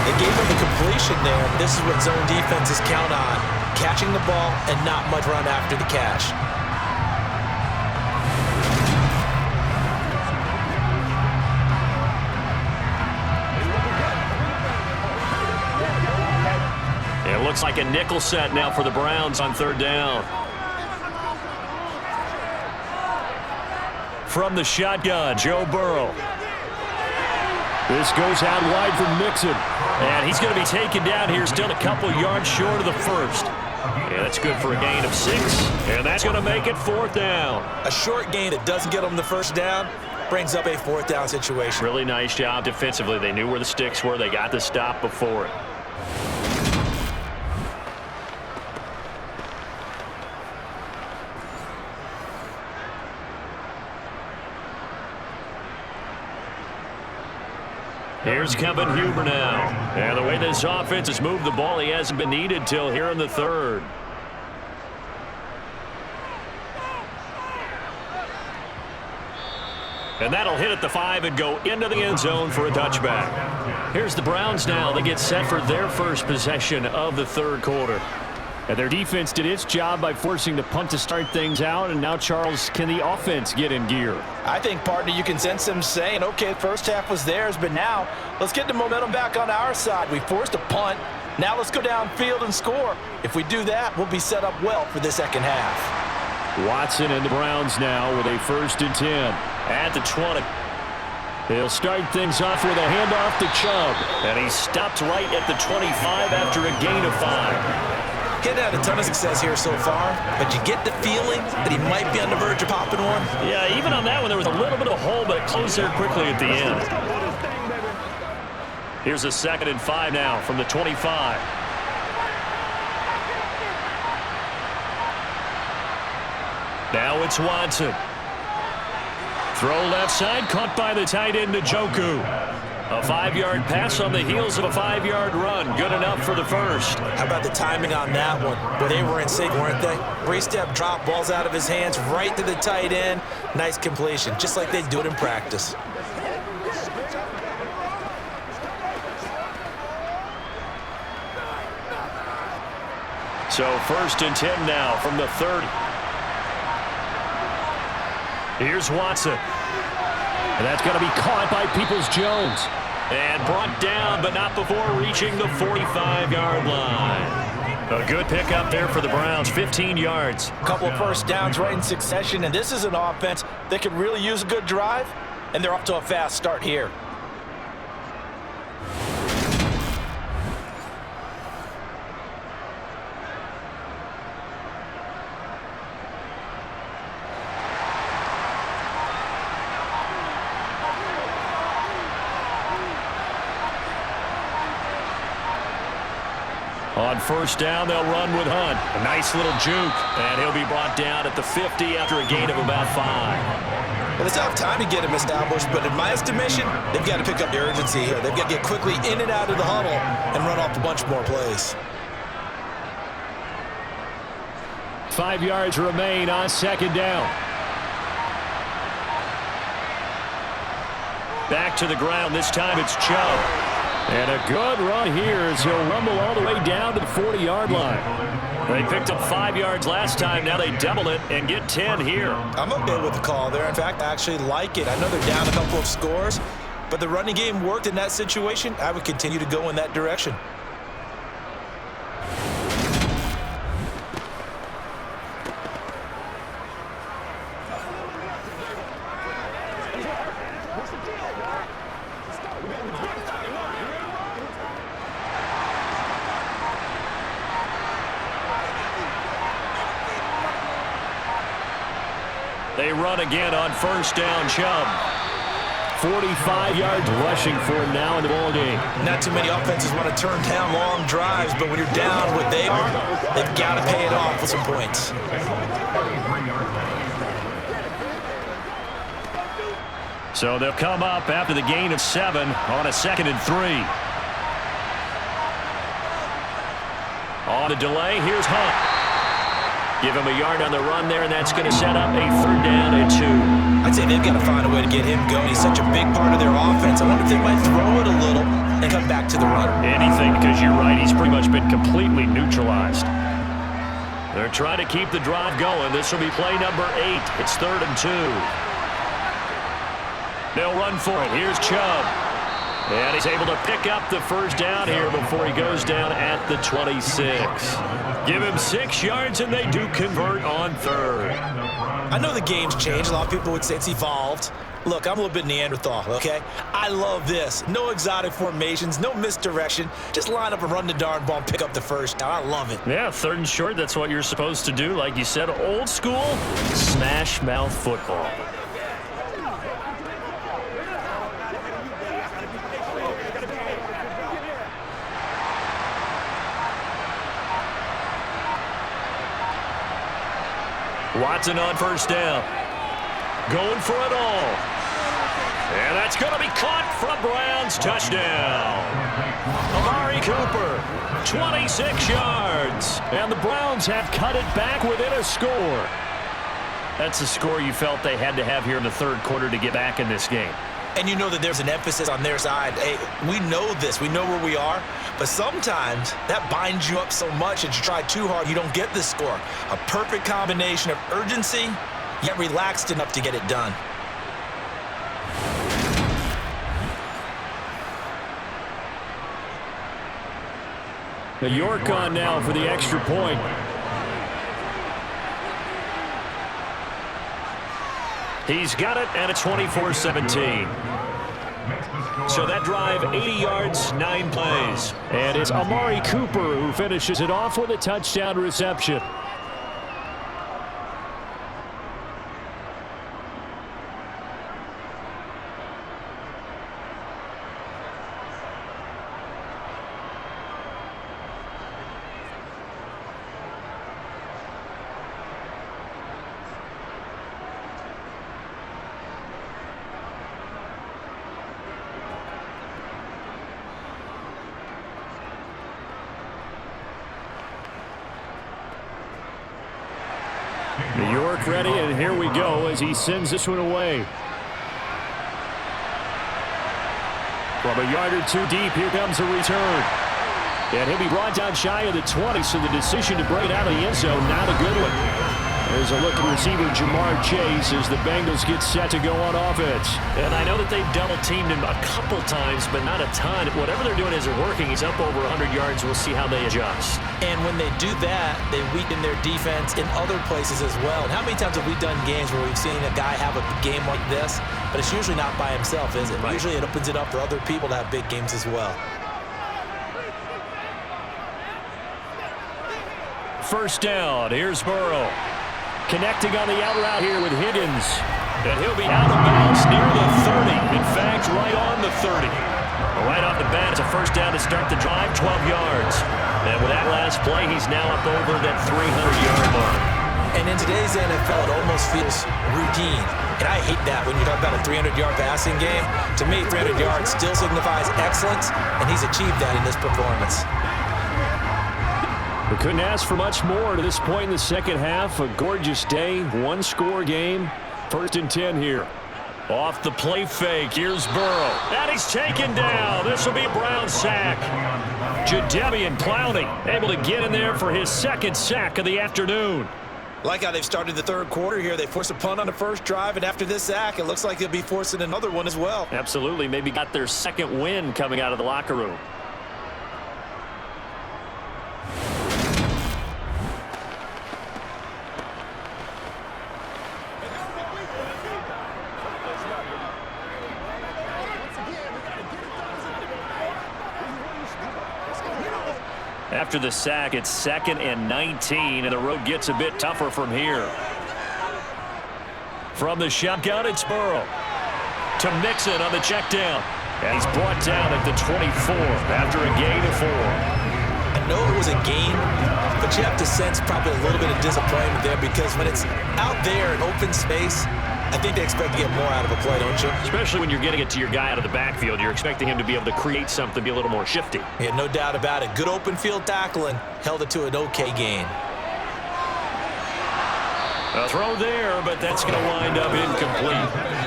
They gave him the completion there. This is what zone defenses count on. Catching the ball and not much run after the catch. It looks like a nickel set now for the Browns on third down. From the shotgun, Joe Burrow. This goes out wide for Mixon. And he's going to be taken down here, still a couple yards short of the first. Yeah, that's good for a gain of 6. And that's going to make it fourth down. A short gain that doesn't get them the first down brings up a fourth down situation. Really nice job defensively. They knew where the sticks were. They got the stop before it. Here's Kevin Huber now. And the way this offense has moved the ball, he hasn't been needed till here in the third. And that'll hit at the 5 and go into the end zone for a touchback. Here's the Browns now. They get set for their first possession of the third quarter. And their defense did its job by forcing the punt to start things out. And now, Charles, can the offense get in gear? I think, partner, you can sense them saying, okay, first half was theirs, but now let's get the momentum back on our side. We forced a punt. Now let's go downfield and score. If we do that, we'll be set up well for the second half. Watson and the Browns now with a 1st and 10 at the 20. They'll start things off with a handoff to Chubb. And he stopped right at the 25 after a gain of 5. Getting had a ton of success here so far, but you get the feeling that he might be on the verge of popping one. Yeah, even on that one, there was a little bit of a hole, but it closed there quickly at the end. Here's a 2nd and 5 now from the 25. Now it's Watson. Throw left side, caught by the tight end, Njoku. A 5-yard pass on the heels of a 5-yard run. Good enough for the first. How about the timing on that one? Well, they were in sync, weren't they? 3-step drop, balls out of his hands, right to the tight end. Nice completion, just like they do it in practice. So 1st and 10 now from the 30. Here's Watson. And that's going to be caught by Peoples-Jones. And brought down, but not before reaching the 45-yard line. A good pickup there for the Browns, 15 yards. A couple of first downs right in succession, and this is an offense that could really use a good drive, and they're off to a fast start here. On 1st down, they'll run with Hunt. A nice little juke, and he'll be brought down at the 50 after a gain of about 5. Well, it's not time to get him established, but in my estimation, they've got to pick up the urgency here. They've got to get quickly in and out of the huddle and run off a bunch more plays. 5 yards remain on 2nd down. Back to the ground. This time it's Chubb. And a good run here as he'll rumble all the way down to the 40-yard line. They picked up 5 yards last time. Now they double it and get 10 here. I'm okay with the call there. In fact, I actually like it. I know they're down a couple of scores, but the running game worked in that situation. I would continue to go in that direction. They run again on 1st down, Chubb. 45 yards rushing for him now in the ball game. Not too many offenses want to turn down long drives, but when you're down what they are, they've got to pay it off with some points. So they'll come up after the gain of 7 on a 2nd and 3. On the delay, here's Hunt. Give him a yard on the run there, and that's going to set up a 3rd down and 2. I'd say they've got to find a way to get him going. He's such a big part of their offense. I wonder if they might throw it a little and come back to the run. Anything, because you're right. He's pretty much been completely neutralized. They're trying to keep the drive going. This will be play number 8. It's 3rd and 2. They'll run for it. Here's Chubb. And he's able to pick up the 1st down here before he goes down at the 26. Give him 6 yards, and they do convert on 3rd. I know the game's changed. A lot of people would say it's evolved. Look, I'm a little bit Neanderthal, okay? I love this. No exotic formations, no misdirection. Just line up and run the darn ball and pick up the 1st down. I love it. Yeah, 3rd and short, that's what you're supposed to do. Like you said, old school, smash mouth football. Watson on 1st down. Going for it all. And that's going to be caught for a Browns touchdown. Amari Cooper, 26 yards. And the Browns have cut it back within a score. That's the score you felt they had to have here in the third quarter to get back in this game. And you know that there's an emphasis on their side. Hey, we know this. We know where we are. But sometimes that binds you up so much that you try too hard, you don't get this score. A perfect combination of urgency, yet relaxed enough to get it done. New York on now for the extra point. He's got it, and it's 24-17. So that drive, 80 yards, 9 plays. And it's Amari Cooper who finishes it off with a touchdown reception. New York ready, and here we go as he sends this one away. From a yard or two deep, here comes a return. And he'll be brought down shy of the 20, so the decision to break it out of the end zone, not a good one. There's a look at receiver Jamar Chase as the Bengals get set to go on offense. And I know that they've double-teamed him a couple times, but not a ton. Whatever they're doing isn't working. He's up over 100 yards. We'll see how they adjust. And when they do that, they weaken their defense in other places as well. And how many times have we done games where we've seen a guy have a game like this, but it's usually not by himself, is it? Right. Usually it opens it up for other people to have big games as well. First down. Here's Burrow. Connecting on the out route here with Higgins. And he'll be out of bounds near the 30. In fact, right on the 30. Right off the bat, it's a first down to start the drive, 12 yards. And with that last play, he's now up over that 300-yard mark. And in today's NFL, it almost feels routine. And I hate that when you talk about a 300-yard passing game. To me, 300 yards still signifies excellence, and he's achieved that in this performance. We couldn't ask for much more to this point in the second half. A gorgeous day, one-score game. First and 10 here. Off the play fake, here's Burrow. And he's taken down. This will be Brown's sack. Jadeveon Clowney able to get in there for his second sack of the afternoon. Like how they've started the third quarter here. They forced a punt on the first drive, and after this sack, it looks like they'll be forcing another one as well. Absolutely. Maybe got their second win coming out of the locker room. After the sack, it's 2nd and 19, and the road gets a bit tougher from here. From the shotgun, it's Burrow. To Mixon on the check down. And he's brought down at the 24 after a gain of 4. I know it was a gain, but you have to sense probably a little bit of disappointment there because when it's out there in open space, I think they expect to get more out of a play, don't you? Especially when you're getting it to your guy out of the backfield. You're expecting him to be able to create something, be a little more shifty. Yeah, no doubt about it. Good open field tackling, held it to an okay gain. A throw there, but that's going to wind up incomplete.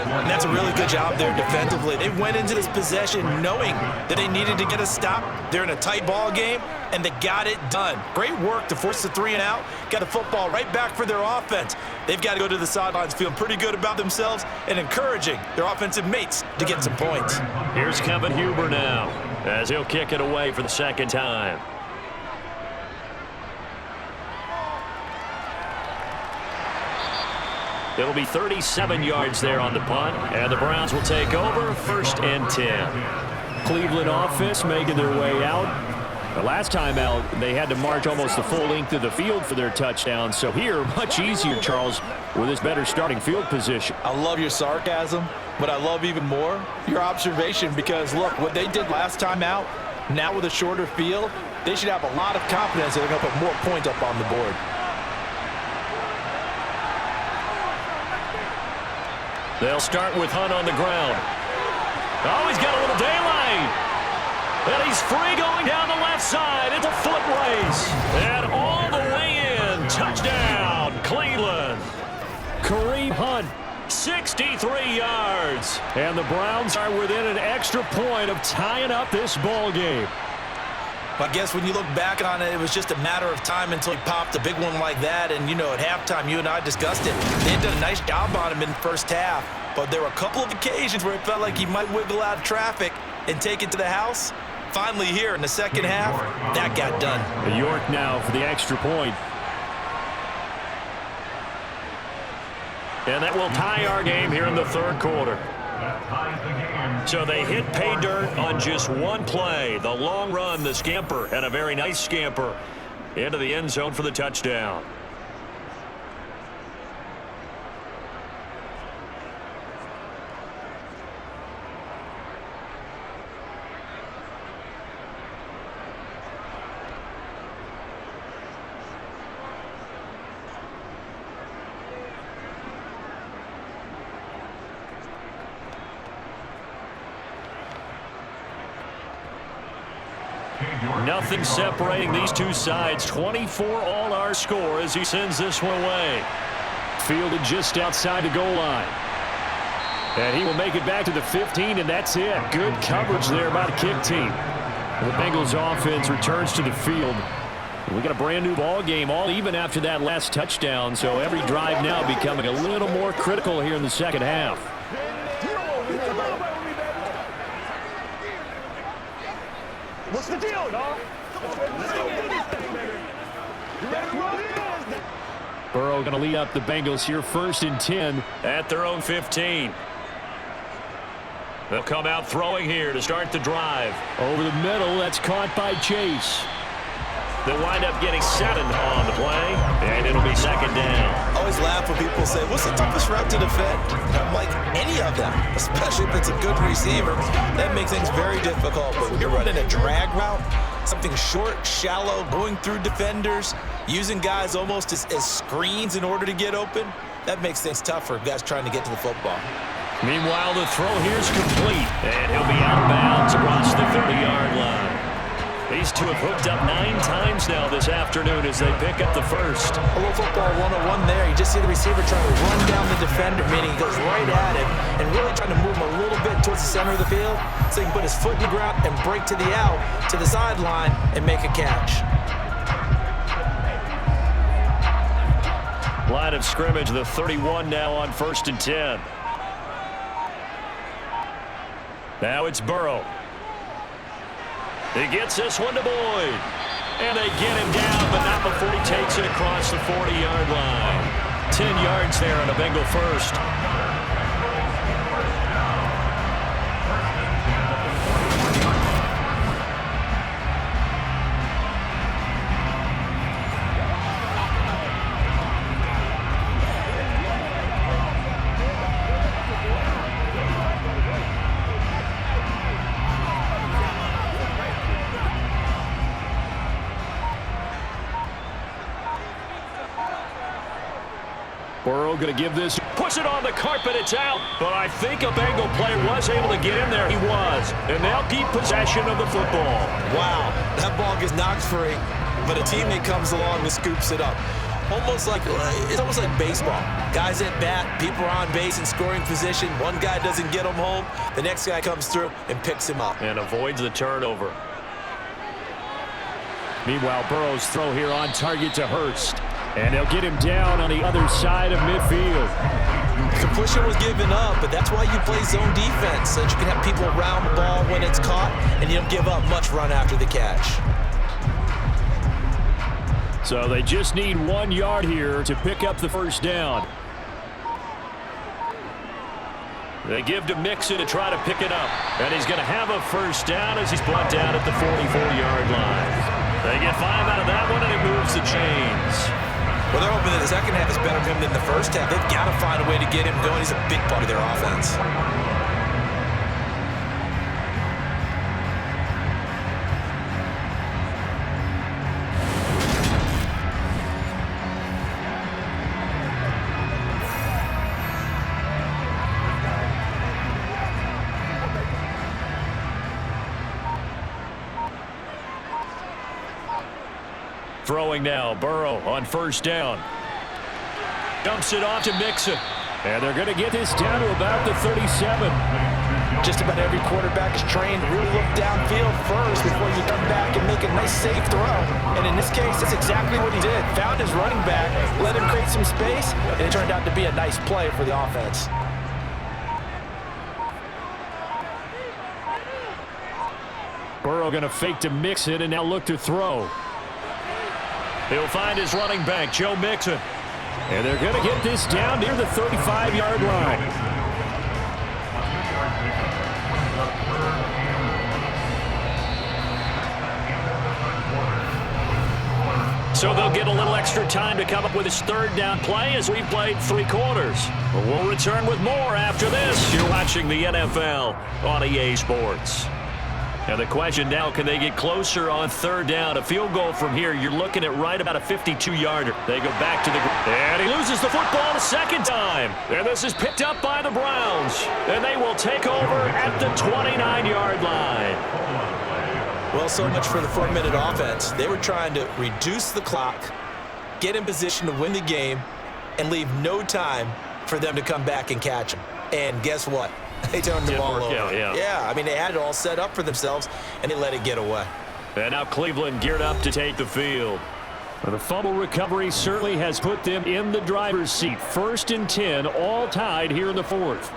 And that's a really good job there defensively. They went into this possession knowing that they needed to get a stop. They're in a tight ball game, and they got it done. Great work to force the 3 and out. Got the football right back for their offense. They've got to go to the sidelines feeling pretty good about themselves and encouraging their offensive mates to get some points. Here's Kevin Huber now as he'll kick it away for the second time. It'll be 37 yards there on the punt, and the Browns will take over 1st and 10. Cleveland offense making their way out. The last time out, they had to march almost the full length of the field for their touchdown. So here, much easier, Charles, with this better starting field position. I love your sarcasm, but I love even more your observation because, look, what they did last time out, now with a shorter field, they should have a lot of confidence that they're going to put more points up on the board. They'll start with Hunt on the ground. Oh, he's got a little daylight. And he's free going down the left side. It's a foot race. And all the way in. Touchdown, Cleveland. 23 yards. And the Browns are within an extra point of tying up this ball game. I guess when you look back on it, it was just a matter of time until he popped a big one like that. And, you know, at halftime, you and I discussed it. They had done a nice job on him in the first half. But there were a couple of occasions where it felt like he might wiggle out of traffic and take it to the house. Finally here in the second half, that got done. York now for the extra point. And that will tie our game here in the third quarter. So they hit pay dirt on just one play. The long run, the scamper, and a very nice scamper into the end zone for the touchdown. Nothing separating these two sides. 24 all our score as he sends this one away. Fielded just outside the goal line. And he will make it back to the 15, and that's it. Good coverage there by the kick team. The Bengals offense returns to the field. We got a brand new ball game, all even after that last touchdown. So every drive now becoming a little more critical here in the second half. What's the deal, dog? Let's go do this thing, baby. You ready to roll? Burrow going to lead up the Bengals here, 1st and 10 at their own 15. They'll come out throwing here to start the drive. Over the middle, that's caught by Chase. They'll wind up getting 7 on the play, and it'll be 2nd down. I always laugh when people say, what's the toughest route to defend? I'm like, any of them, especially if it's a good receiver. That makes things very difficult. But when you're running a drag route, something short, shallow, going through defenders, using guys almost as screens in order to get open, that makes things tough for guys trying to get to the football. Meanwhile, the throw here's complete, and he'll be out of bounds across the 30-yard line. These two have hooked up 9 times now this afternoon as they pick up the first. A little football 101 there. You just see the receiver trying to run down the defender, meaning he goes right at him and really trying to move him a little bit towards the center of the field so he can put his foot in the ground and break to the out, to the sideline, and make a catch. Line of scrimmage, the 31 now on 1st and 10. Now it's Burrow. He gets this one to Boyd. And they get him down, but not before he takes it across the 40-yard line. 10 yards there on a Bengal first. Burrow going to give this, push it on the carpet, it's out. But I think a Bengal player was able to get in there. He was. And they'll keep possession of the football. Wow, that ball gets knocked free, but a teammate comes along and scoops it up. It's almost like baseball. Guys at bat, people are on base in scoring position. One guy doesn't get him home. The next guy comes through and picks him up. And avoids the turnover. Meanwhile, Burrow's throw here on target to Hurst. And they'll get him down on the other side of midfield. The pushing was given up, but that's why you play zone defense, so that you can have people around the ball when it's caught, and you don't give up much run after the catch. So they just need 1 yard here to pick up the first down. They give to Mixon to try to pick it up. And he's going to have a first down as he's brought down at the 44-yard line. They get 5 out of that one, and he moves the chains. Well, they're hoping that the second half is better for him than the first half. They've got to find a way to get him going. He's a big part of their offense. Throwing now, Burrow on first down. Dumps it off to Mixon. And they're going to get this down to about the 37. Just about every quarterback is trained to really look downfield first before you come back and make a nice safe throw. And in this case, that's exactly what he did. Found his running back, let him create some space, and it turned out to be a nice play for the offense. Burrow going to fake to Mixon and now look to throw. He'll find his running back, Joe Mixon. And they're going to get this down near the 35-yard line. So they'll get a little extra time to come up with his third down play as we've played 3 quarters. We'll return with more after this. You're watching the NFL on EA Sports. Now the question now, can they get closer on third down? A field goal from here, you're looking at right about a 52-yarder. They go back to the and he loses the football the second time. And this is picked up by the Browns. And they will take over at the 29-yard line. Well, so much for the 4-minute offense. They were trying to reduce the clock, get in position to win the game, and leave no time for them to come back and catch them. And guess what? They turned the ball over. Yeah, I mean, they had it all set up for themselves, and they let it get away. And now Cleveland geared up to take the field. Well, the fumble recovery certainly has put them in the driver's seat. 1st and 10, all tied here in the 4th.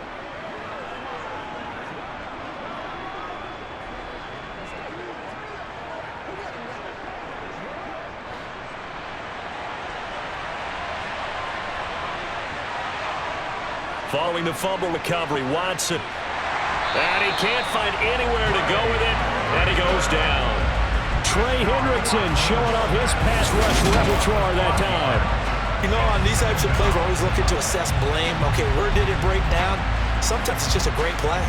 Following the fumble recovery, Watson. And he can't find anywhere to go with it, and he goes down. Trey Hendrickson showing off his pass rush repertoire that time. You know, on these types of plays, we're always looking to assess blame. Okay, where did it break down? Sometimes it's just a great play.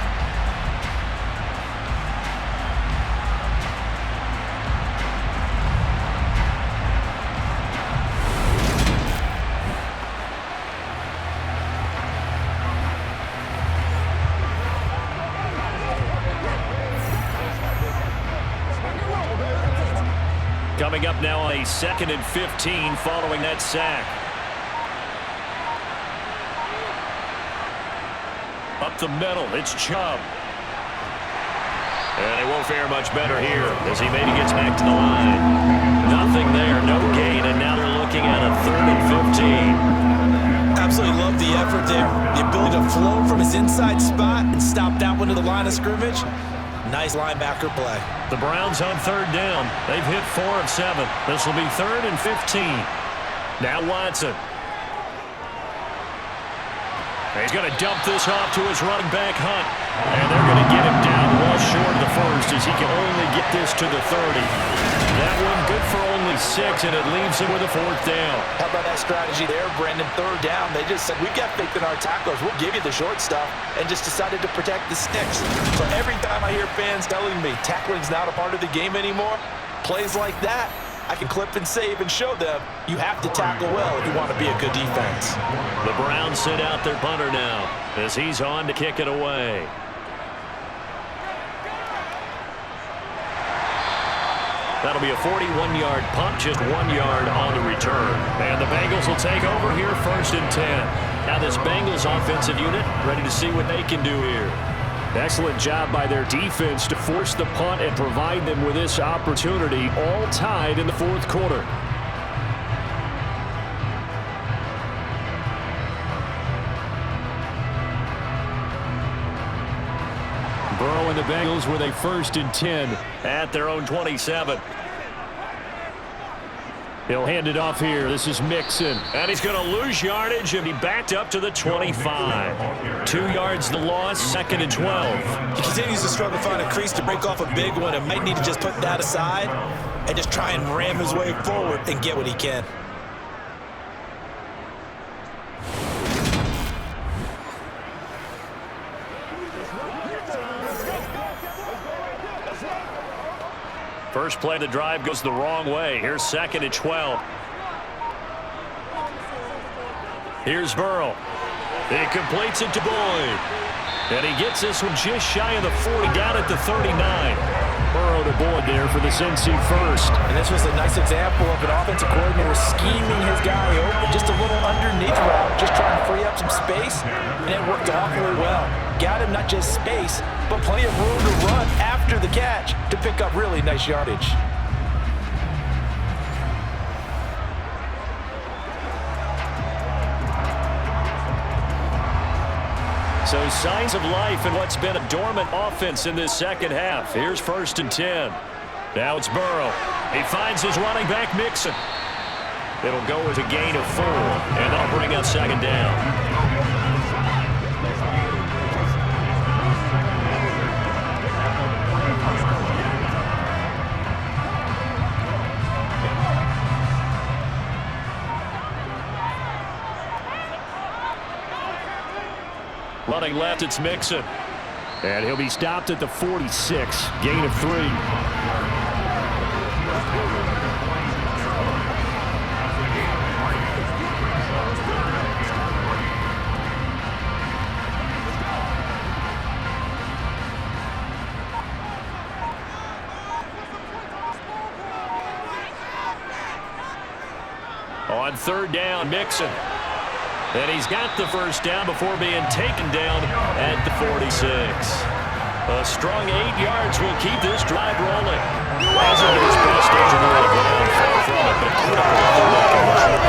Coming up now on a 2nd and 15 following that sack. Up the middle, it's Chubb. And it won't fare much better here as he maybe gets back to the line. Nothing there, no gain, and now they're looking at a 3rd and 15. Absolutely love the effort there. The ability to flow from his inside spot and stop that one to the line of scrimmage. Nice linebacker play. The Browns on 3rd down. They've hit 4 of 7. This will be 3rd and 15. Now Watson. He's going to dump this off to his running back, Hunt. And they're going to get him down well short of the 1st as he can only get this to the 30. That one good for only 6, and it leaves him with a 4th down. How about that strategy there, Brandon? 3rd down. They just said, we've got faith in our tacklers. We'll give you the short stuff, and just decided to protect the sticks. So every time I hear fans telling me tackling's not a part of the game anymore, plays like that, I can clip and save and show them you have to tackle well if you want to be a good defense. The Browns send out their punter now as he's on to kick it away. That'll be a 41-yard punt, just 1 yard on the return. And the Bengals will take over here 1st and 10. Now this Bengals offensive unit ready to see what they can do here. Excellent job by their defense to force the punt and provide them with this opportunity, all tied in the 4th quarter. Burrow and the Bengals with a 1st and 10 at their own 27. He'll hand it off here. This is Mixon. And he's going to lose yardage and be backed up to the 25. 2 yards the loss, 2nd and 12. He continues to struggle to find a crease to break off a big one and might need to just put that aside and just try and ram his way forward and get what he can. First play of the drive goes the wrong way. Here's 2nd and 12. Here's Burrow. He completes it to Boyd. And he gets this one just shy of the 40, down at the 39. Burrow to board there for the Cincy first. And this was a nice example of an offensive coordinator scheming his guy open. Just a little underneath route, just trying to free up some space, and it worked awfully well. Got him not just space, but plenty of room to run after the catch to pick up really nice yardage. So signs of life in what's been a dormant offense in this second half. Here's 1st and 10. Now it's Burrow. He finds his running back Mixon. It'll go with a gain of 4, and that'll bring up 2nd down. Running left, it's Mixon. And he'll be stopped at the 46. Gain of 3. On 3rd down, Mixon. And he's got the 1st down before being taken down at the 46. A strong 8 yards will keep this drive rolling. Hasn't been his best overall ground, far from it, but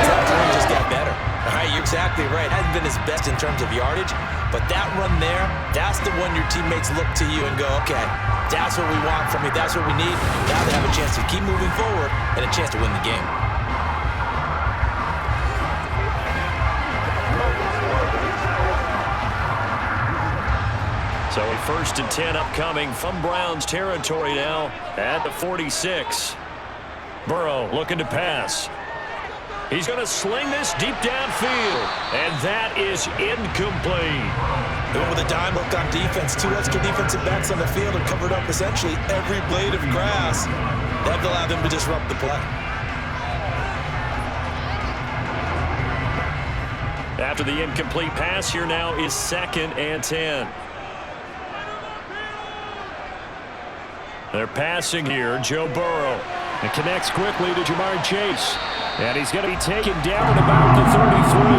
That just got better. All right, you're exactly right. Hasn't been his best in terms of yardage, but that run there, that's the one your teammates look to you and go, okay, that's what we want from you. That's what we need. Now they have a chance to keep moving forward and a chance to win the game. So a 1st and 10 upcoming from Browns territory now at the 46. Burrow looking to pass. He's going to sling this deep downfield, and that is incomplete. They went with a dime look on defense. 2 extra defensive backs on the field and covered up essentially every blade of grass. That allowed them to disrupt the play. After the incomplete pass, here now is 2nd and 10. They're passing here. Joe Burrow. It connects quickly to Jamar Chase. And he's going to be taken down at about the 33.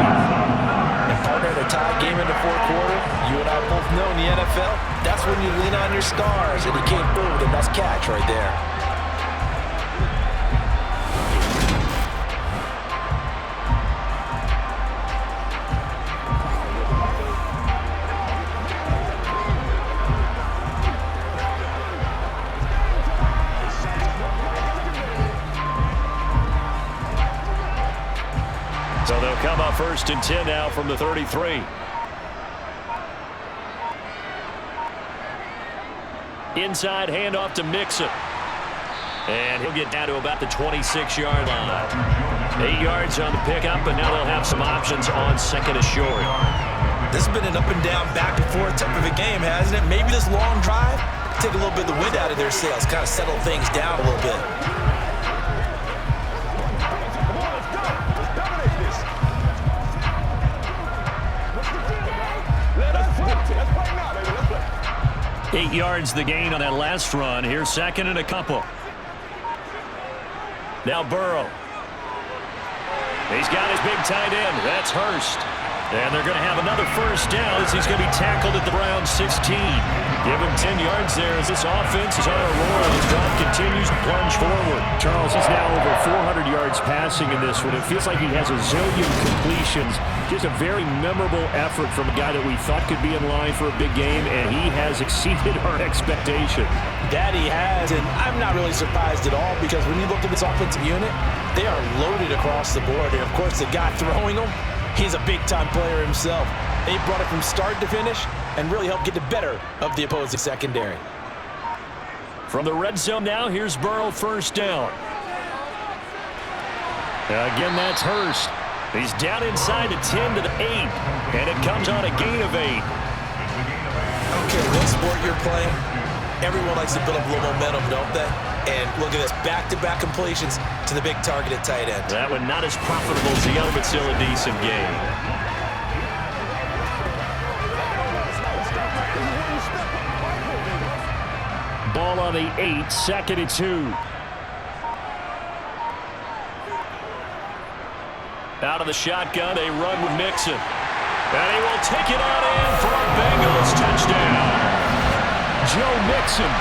And partner, the tie game in the 4th quarter, you and I both know in the NFL, that's when you lean on your stars, and he came through with a nice catch right there. So they'll come up 1st and 10 now from the 33. Inside handoff to Mixon. And he'll get down to about the 26-yard line. 8 yards on the pickup, but now they'll have some options on 2nd and short. This has been an up and down, back and forth type of a game, hasn't it? Maybe this long drive take a little bit of the wind out of their sails, kind of settle things down a little bit. Eight yards the gain on that last run. Here's 2nd and a couple. Now Burrow. He's got his big tight end. That's Hurst. And they're going to have another 1st down as he's going to be tackled at the Browns 16. Give him 10 yards there as this offense is on a roll. His drive continues to plunge forward. Charles, he's now over 400 yards passing in this one. It feels like he has a zillion completions. Just a very memorable effort from a guy that we thought could be in line for a big game, and he has exceeded our expectation. That he has, and I'm not really surprised at all because when you look at this offensive unit, they are loaded across the board. And, of course, the guy throwing them, he's a big-time player himself. They brought it from start to finish and really helped get the better of the opposing secondary. From the red zone now, here's Burrow 1st down. Again, that's Hurst. He's down inside the 10 to the 8, and it comes on a gain of 8. Okay, what sport you're playing, everyone likes to build up a little momentum, don't they? And look at this, back-to-back completions to the big target at tight end. That one not as profitable as the other, but still a decent game. ball on the 8, 2nd and 2. Out of the shotgun, they run with Mixon. And he will take it on in for a Bengals touchdown. Joe Mixon,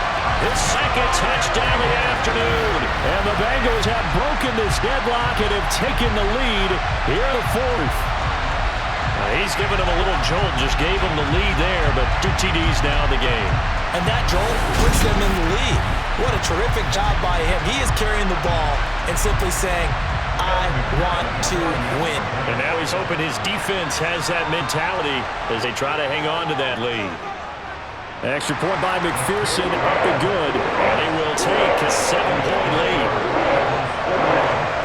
his 2nd touchdown of the afternoon. And the Bengals have broken this deadlock and have taken the lead here in the 4th. He's given him a little jolt, just gave him the lead there, but 2 TDs now in the game. And that jolt puts them in the lead. What a terrific job by him. He is carrying the ball and simply saying, I want to win. And now he's hoping his defense has that mentality as they try to hang on to that lead. Extra point by McPherson, up and good. And they will take a 7-point lead.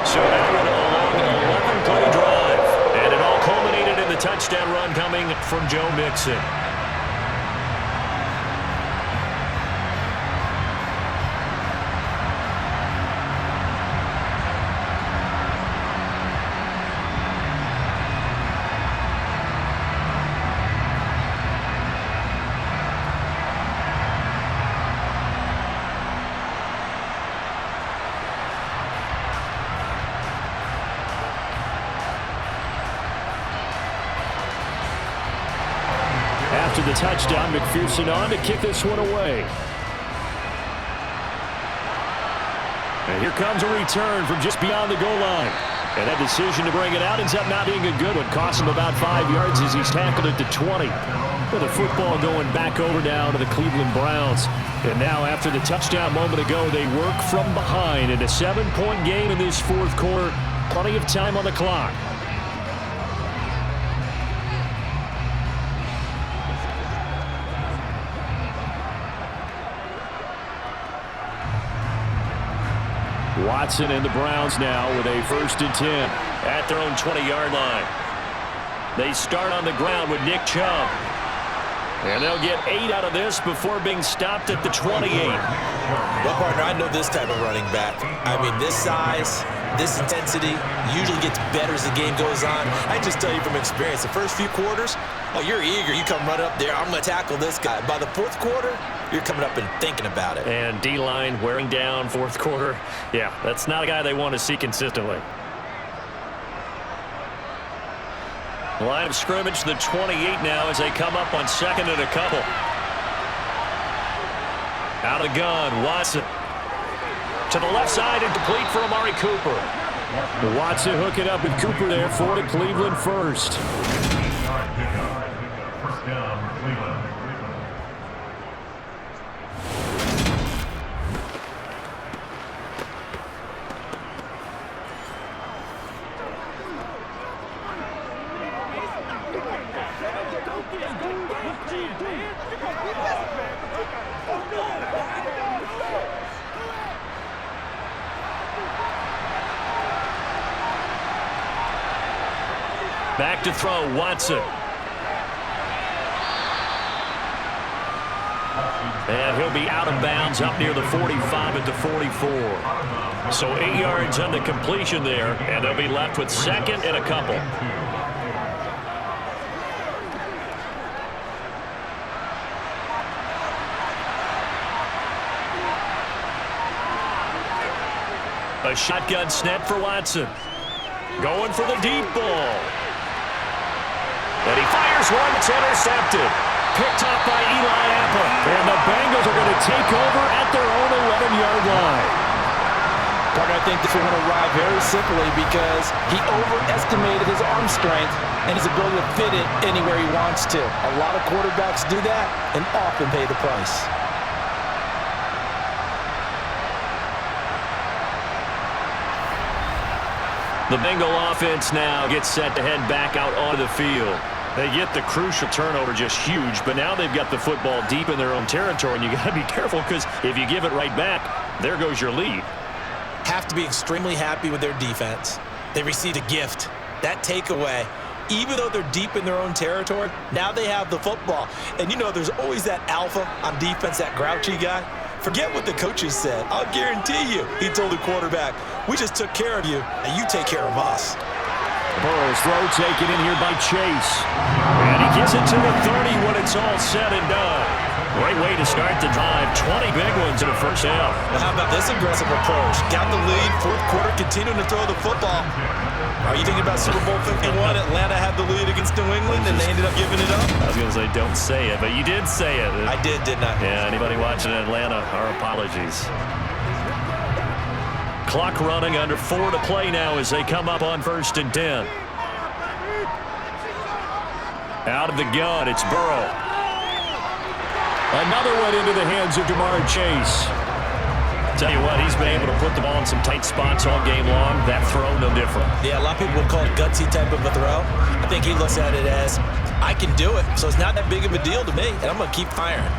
So now we're on an 11-play drive. And it all culminated in the touchdown run coming from Joe Mixon. After the touchdown, McPherson on to kick this one away. And here comes a return from just beyond the goal line. And that decision to bring it out ends up not being a good one. Cost him about 5 yards as he's tackled it to 20. With the football going back over now to the Cleveland Browns. And now after the touchdown moment ago, they work from behind in a 7-point game in this 4th quarter. Plenty of time on the clock. Watson and the Browns now with a 1st and 10 at their own 20-yard line. They start on the ground with Nick Chubb. And they'll get 8 out of this before being stopped at the 28. Well, partner, I know this type of running back. I mean, this size, this intensity usually gets better as the game goes on. I just tell you from experience, the first few quarters, oh, you're eager. You come right up there. I'm going to tackle this guy. By the 4th quarter, you're coming up and thinking about it. And D-line wearing down 4th quarter. Yeah, that's not a guy they want to see consistently. Line of scrimmage, the 28 now as they come up on 2nd and a couple. Out of the gun, Watson. To the left side and complete for Amari Cooper. Watson hooking up with Cooper there for the Cleveland 1st. 1st down, Cleveland. Back to throw, Watson. And he'll be out of bounds up near the 45 at the 44. So 8 yards on the completion there, and they'll be left with 2nd and a couple. A shotgun snap for Watson. Going for the deep ball. And he fires one that's intercepted. Picked up by Eli Apple. And the Bengals are going to take over at their own 11-yard line. Partner, I think this will arrive very simply because he overestimated his arm strength and his ability to fit it anywhere he wants to. A lot of quarterbacks do that and often pay the price. The Bengal offense now gets set to head back out onto the field. They get the crucial turnover, just huge, but now they've got the football deep in their own territory, and you got to be careful because if you give it right back, there goes your lead. Have to be extremely happy with their defense. They received a gift. That takeaway, even though they're deep in their own territory, now they have the football. And you know there's always that alpha on defense, that grouchy guy. Forget what the coaches said. I'll guarantee you, he told the quarterback, we just took care of you, and you take care of us. Burrow's throw taken in here by Chase. And he gets it to the 30 when it's all said and done. Great way to start the drive. 20 big ones in the first half. Well, how about this aggressive approach? Got the lead, fourth quarter, continuing to throw the football. Are you thinking about Super Bowl 51? Atlanta had the lead against New England, and they ended up giving it up? I was going to say, don't say it, but you did say it. I did, didn't I? Yeah, anybody watching in Atlanta, our apologies. Clock running, under 4 to play now as they come up on 1st and 10. Out of the gun, it's Burrow. Another one into the hands of Jamar Chase. Tell you what, he's been able to put the ball in some tight spots all game long. That throw, no different. Yeah, a lot of people would call it gutsy type of a throw. I think he looks at it as, I can do it, so it's not that big of a deal to me, and I'm going to keep firing.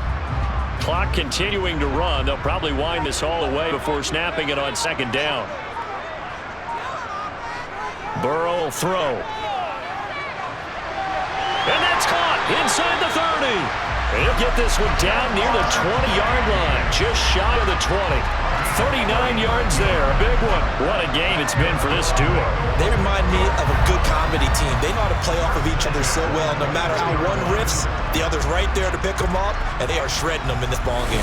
Clock continuing to run. They'll probably wind this all away before snapping it on 2nd down. Burrow will throw. And that's caught inside the 30. He'll get this one down near the 20-yard line, just shy of the 20. 39 yards there, a big one. What a game it's been for this duo. They remind me of a good comedy team. They know how to play off of each other so well. No matter how one riffs, the other's right there to pick them up, and they are shredding them in this ball game.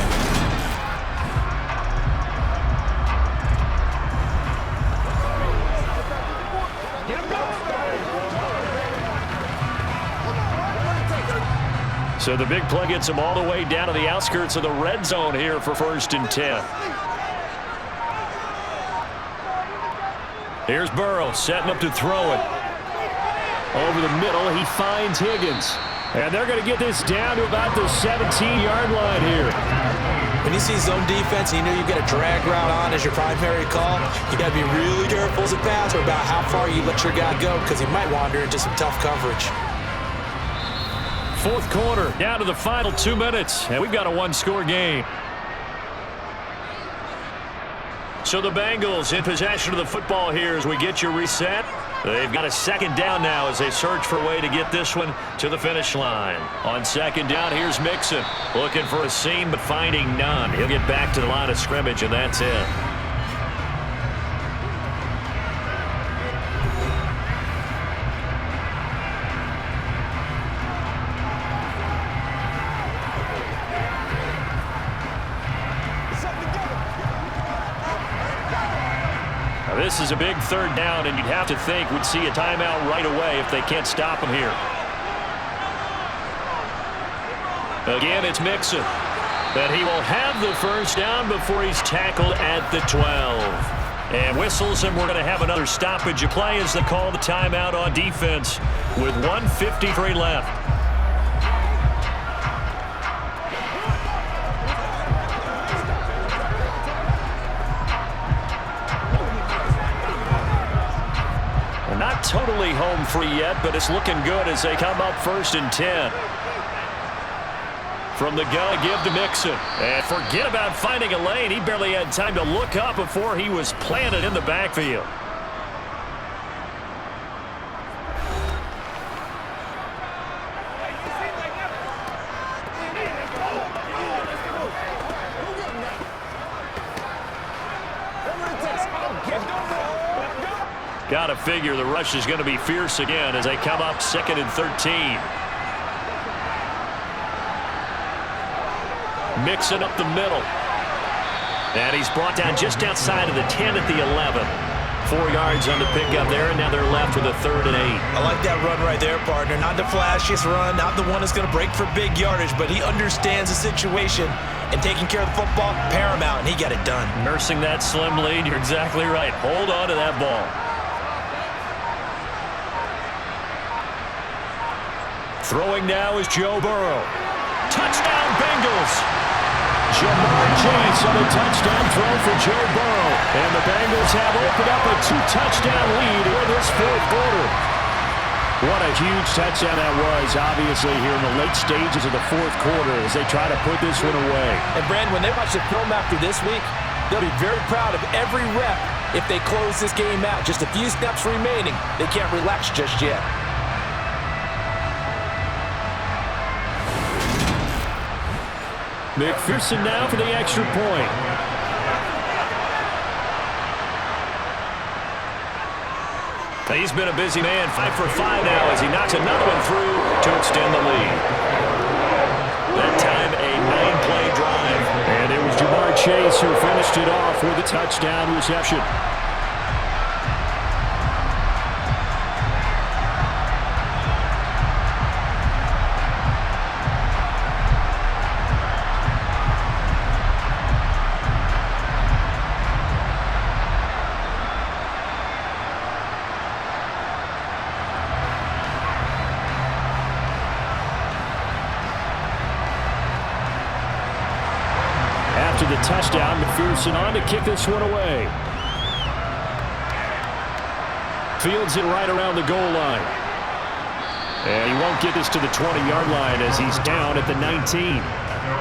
So the big play gets him all the way down to the outskirts of the red zone here for 1st and 10. Here's Burrow setting up to throw it. Over the middle, he finds Higgins. And they're going to get this down to about the 17-yard line here. When you see zone defense and you know you've got a drag route on as your primary call, you got to be really careful as a passer about how far you let your guy go because he might wander into some tough coverage. 4th quarter, down to the final 2 minutes, and we've got a one-score game. So the Bengals in possession of the football here as we get you reset. They've got a 2nd down now as they search for a way to get this one to the finish line. On 2nd down, here's Mixon. Looking for a seam, but finding none. He'll get back to the line of scrimmage, and that's it. This is a big 3rd down, and you'd have to think we'd see a timeout right away if they can't stop him here. Again, it's Mixon. But he will have the 1st down before he's tackled at the 12. And whistles, and we're going to have another stoppage of play as they call the timeout on defense with 1:53 left. Not totally home free yet, but it's looking good as they come up 1st and 10. From the gun, give to Mixon. And forget about finding a lane. He barely had time to look up before he was planted in the backfield. Got to figure the rush is going to be fierce again as they come up 2nd and 13. Mixing up the middle. And he's brought down just outside of the 10 at the 11. 4 yards on the pickup there, and now they're left with a 3rd and 8. I like that run right there, partner. Not the flashiest run, not the one that's going to break for big yardage, but he understands the situation, and taking care of the football, paramount, and he got it done. Nursing that slim lead, you're exactly right. Hold on to that ball. Throwing now is Joe Burrow. Touchdown, Bengals! Jamar Chase on a touchdown throw for Joe Burrow. And the Bengals have opened up a 2-touchdown lead in this 4th quarter. What a huge touchdown that was, obviously, here in the late stages of the 4th quarter as they try to put this one away. And, Brandon, when they watch the film after this week, they'll be very proud of every rep if they close this game out. Just a few snaps remaining. They can't relax just yet. McPherson now for the extra point. He's been a busy man, 5 for 5 now as he knocks another one through to extend the lead. That time a Chase, who finished it off with a touchdown reception. After the touchdown, McPherson on to kick this one away. Fields it right around the goal line. And he won't get this to the 20-yard line as he's down at the 19.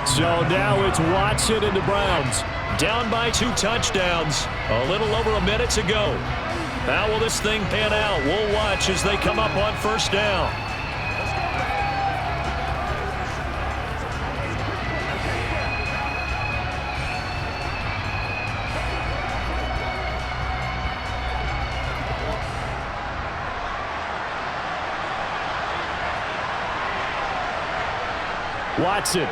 So now it's Watson and the Browns. Down by 2 touchdowns a little over a minute to go. How will this thing pan out? We'll watch as they come up on first down. Watson.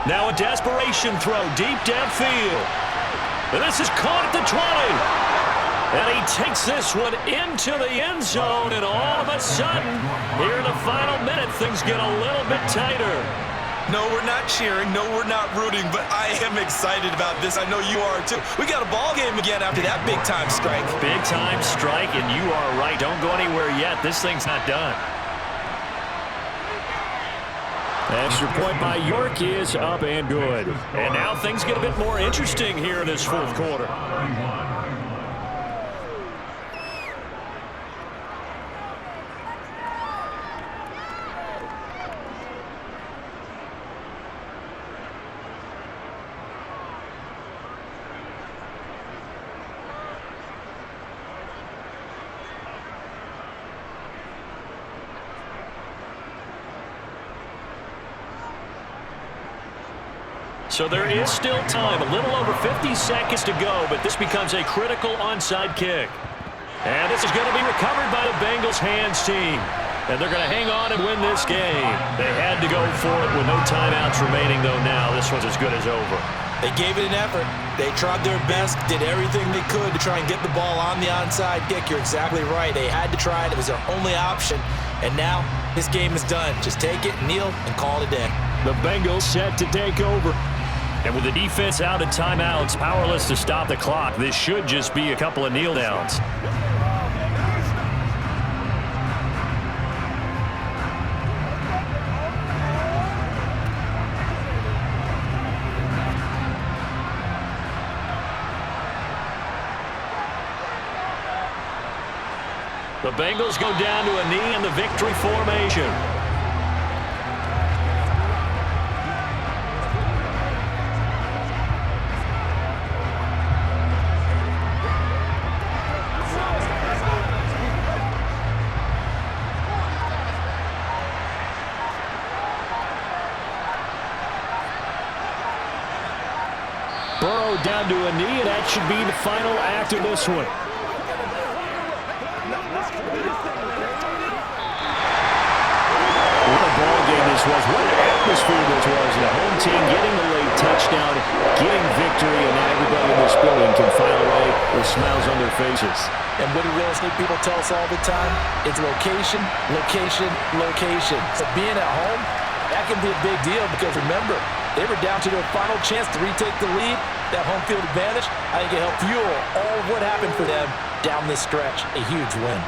Now a desperation throw deep downfield. And this is caught at the 20. And he takes this one into the end zone. And all of a sudden, here in the final minute, things get a little bit tighter. No, we're not cheering. No, we're not rooting. But I am excited about this. I know you are, too. We got a ball game again after that big-time strike. Big-time strike, and you are right. Don't go anywhere yet. This thing's not done. Extra point by York is up and good. And now things get a bit more interesting here in this fourth quarter. So there is still time, a little over 50 seconds to go, but this becomes a critical onside kick. And this is going to be recovered by the Bengals hands team. And they're going to hang on and win this game. They had to go for it with no timeouts remaining, though now this one's as good as over. They gave it an effort. They tried their best, did everything they could to try and get the ball on the onside kick. You're exactly right. They had to try it. It was their only option. And now this game is done. Just take it, kneel, and call it a day. The Bengals set to take over. And with the defense out at timeouts, powerless to stop the clock, this should just be a couple of kneel downs. The Bengals go down to a knee in the victory formation. Burrow down to a knee, and that should be the final act of this one. What a ball game this was. What an atmosphere this was. The home team getting the late touchdown, getting victory, and now everybody in this building can file away with smiles on their faces. And what do real estate people tell us all the time? It's location, location, location. So being at home, that can be a big deal because remember, they were down to their final chance to retake the lead. That home field advantage, I think it helped fuel all of what happened for them down this stretch. A huge win.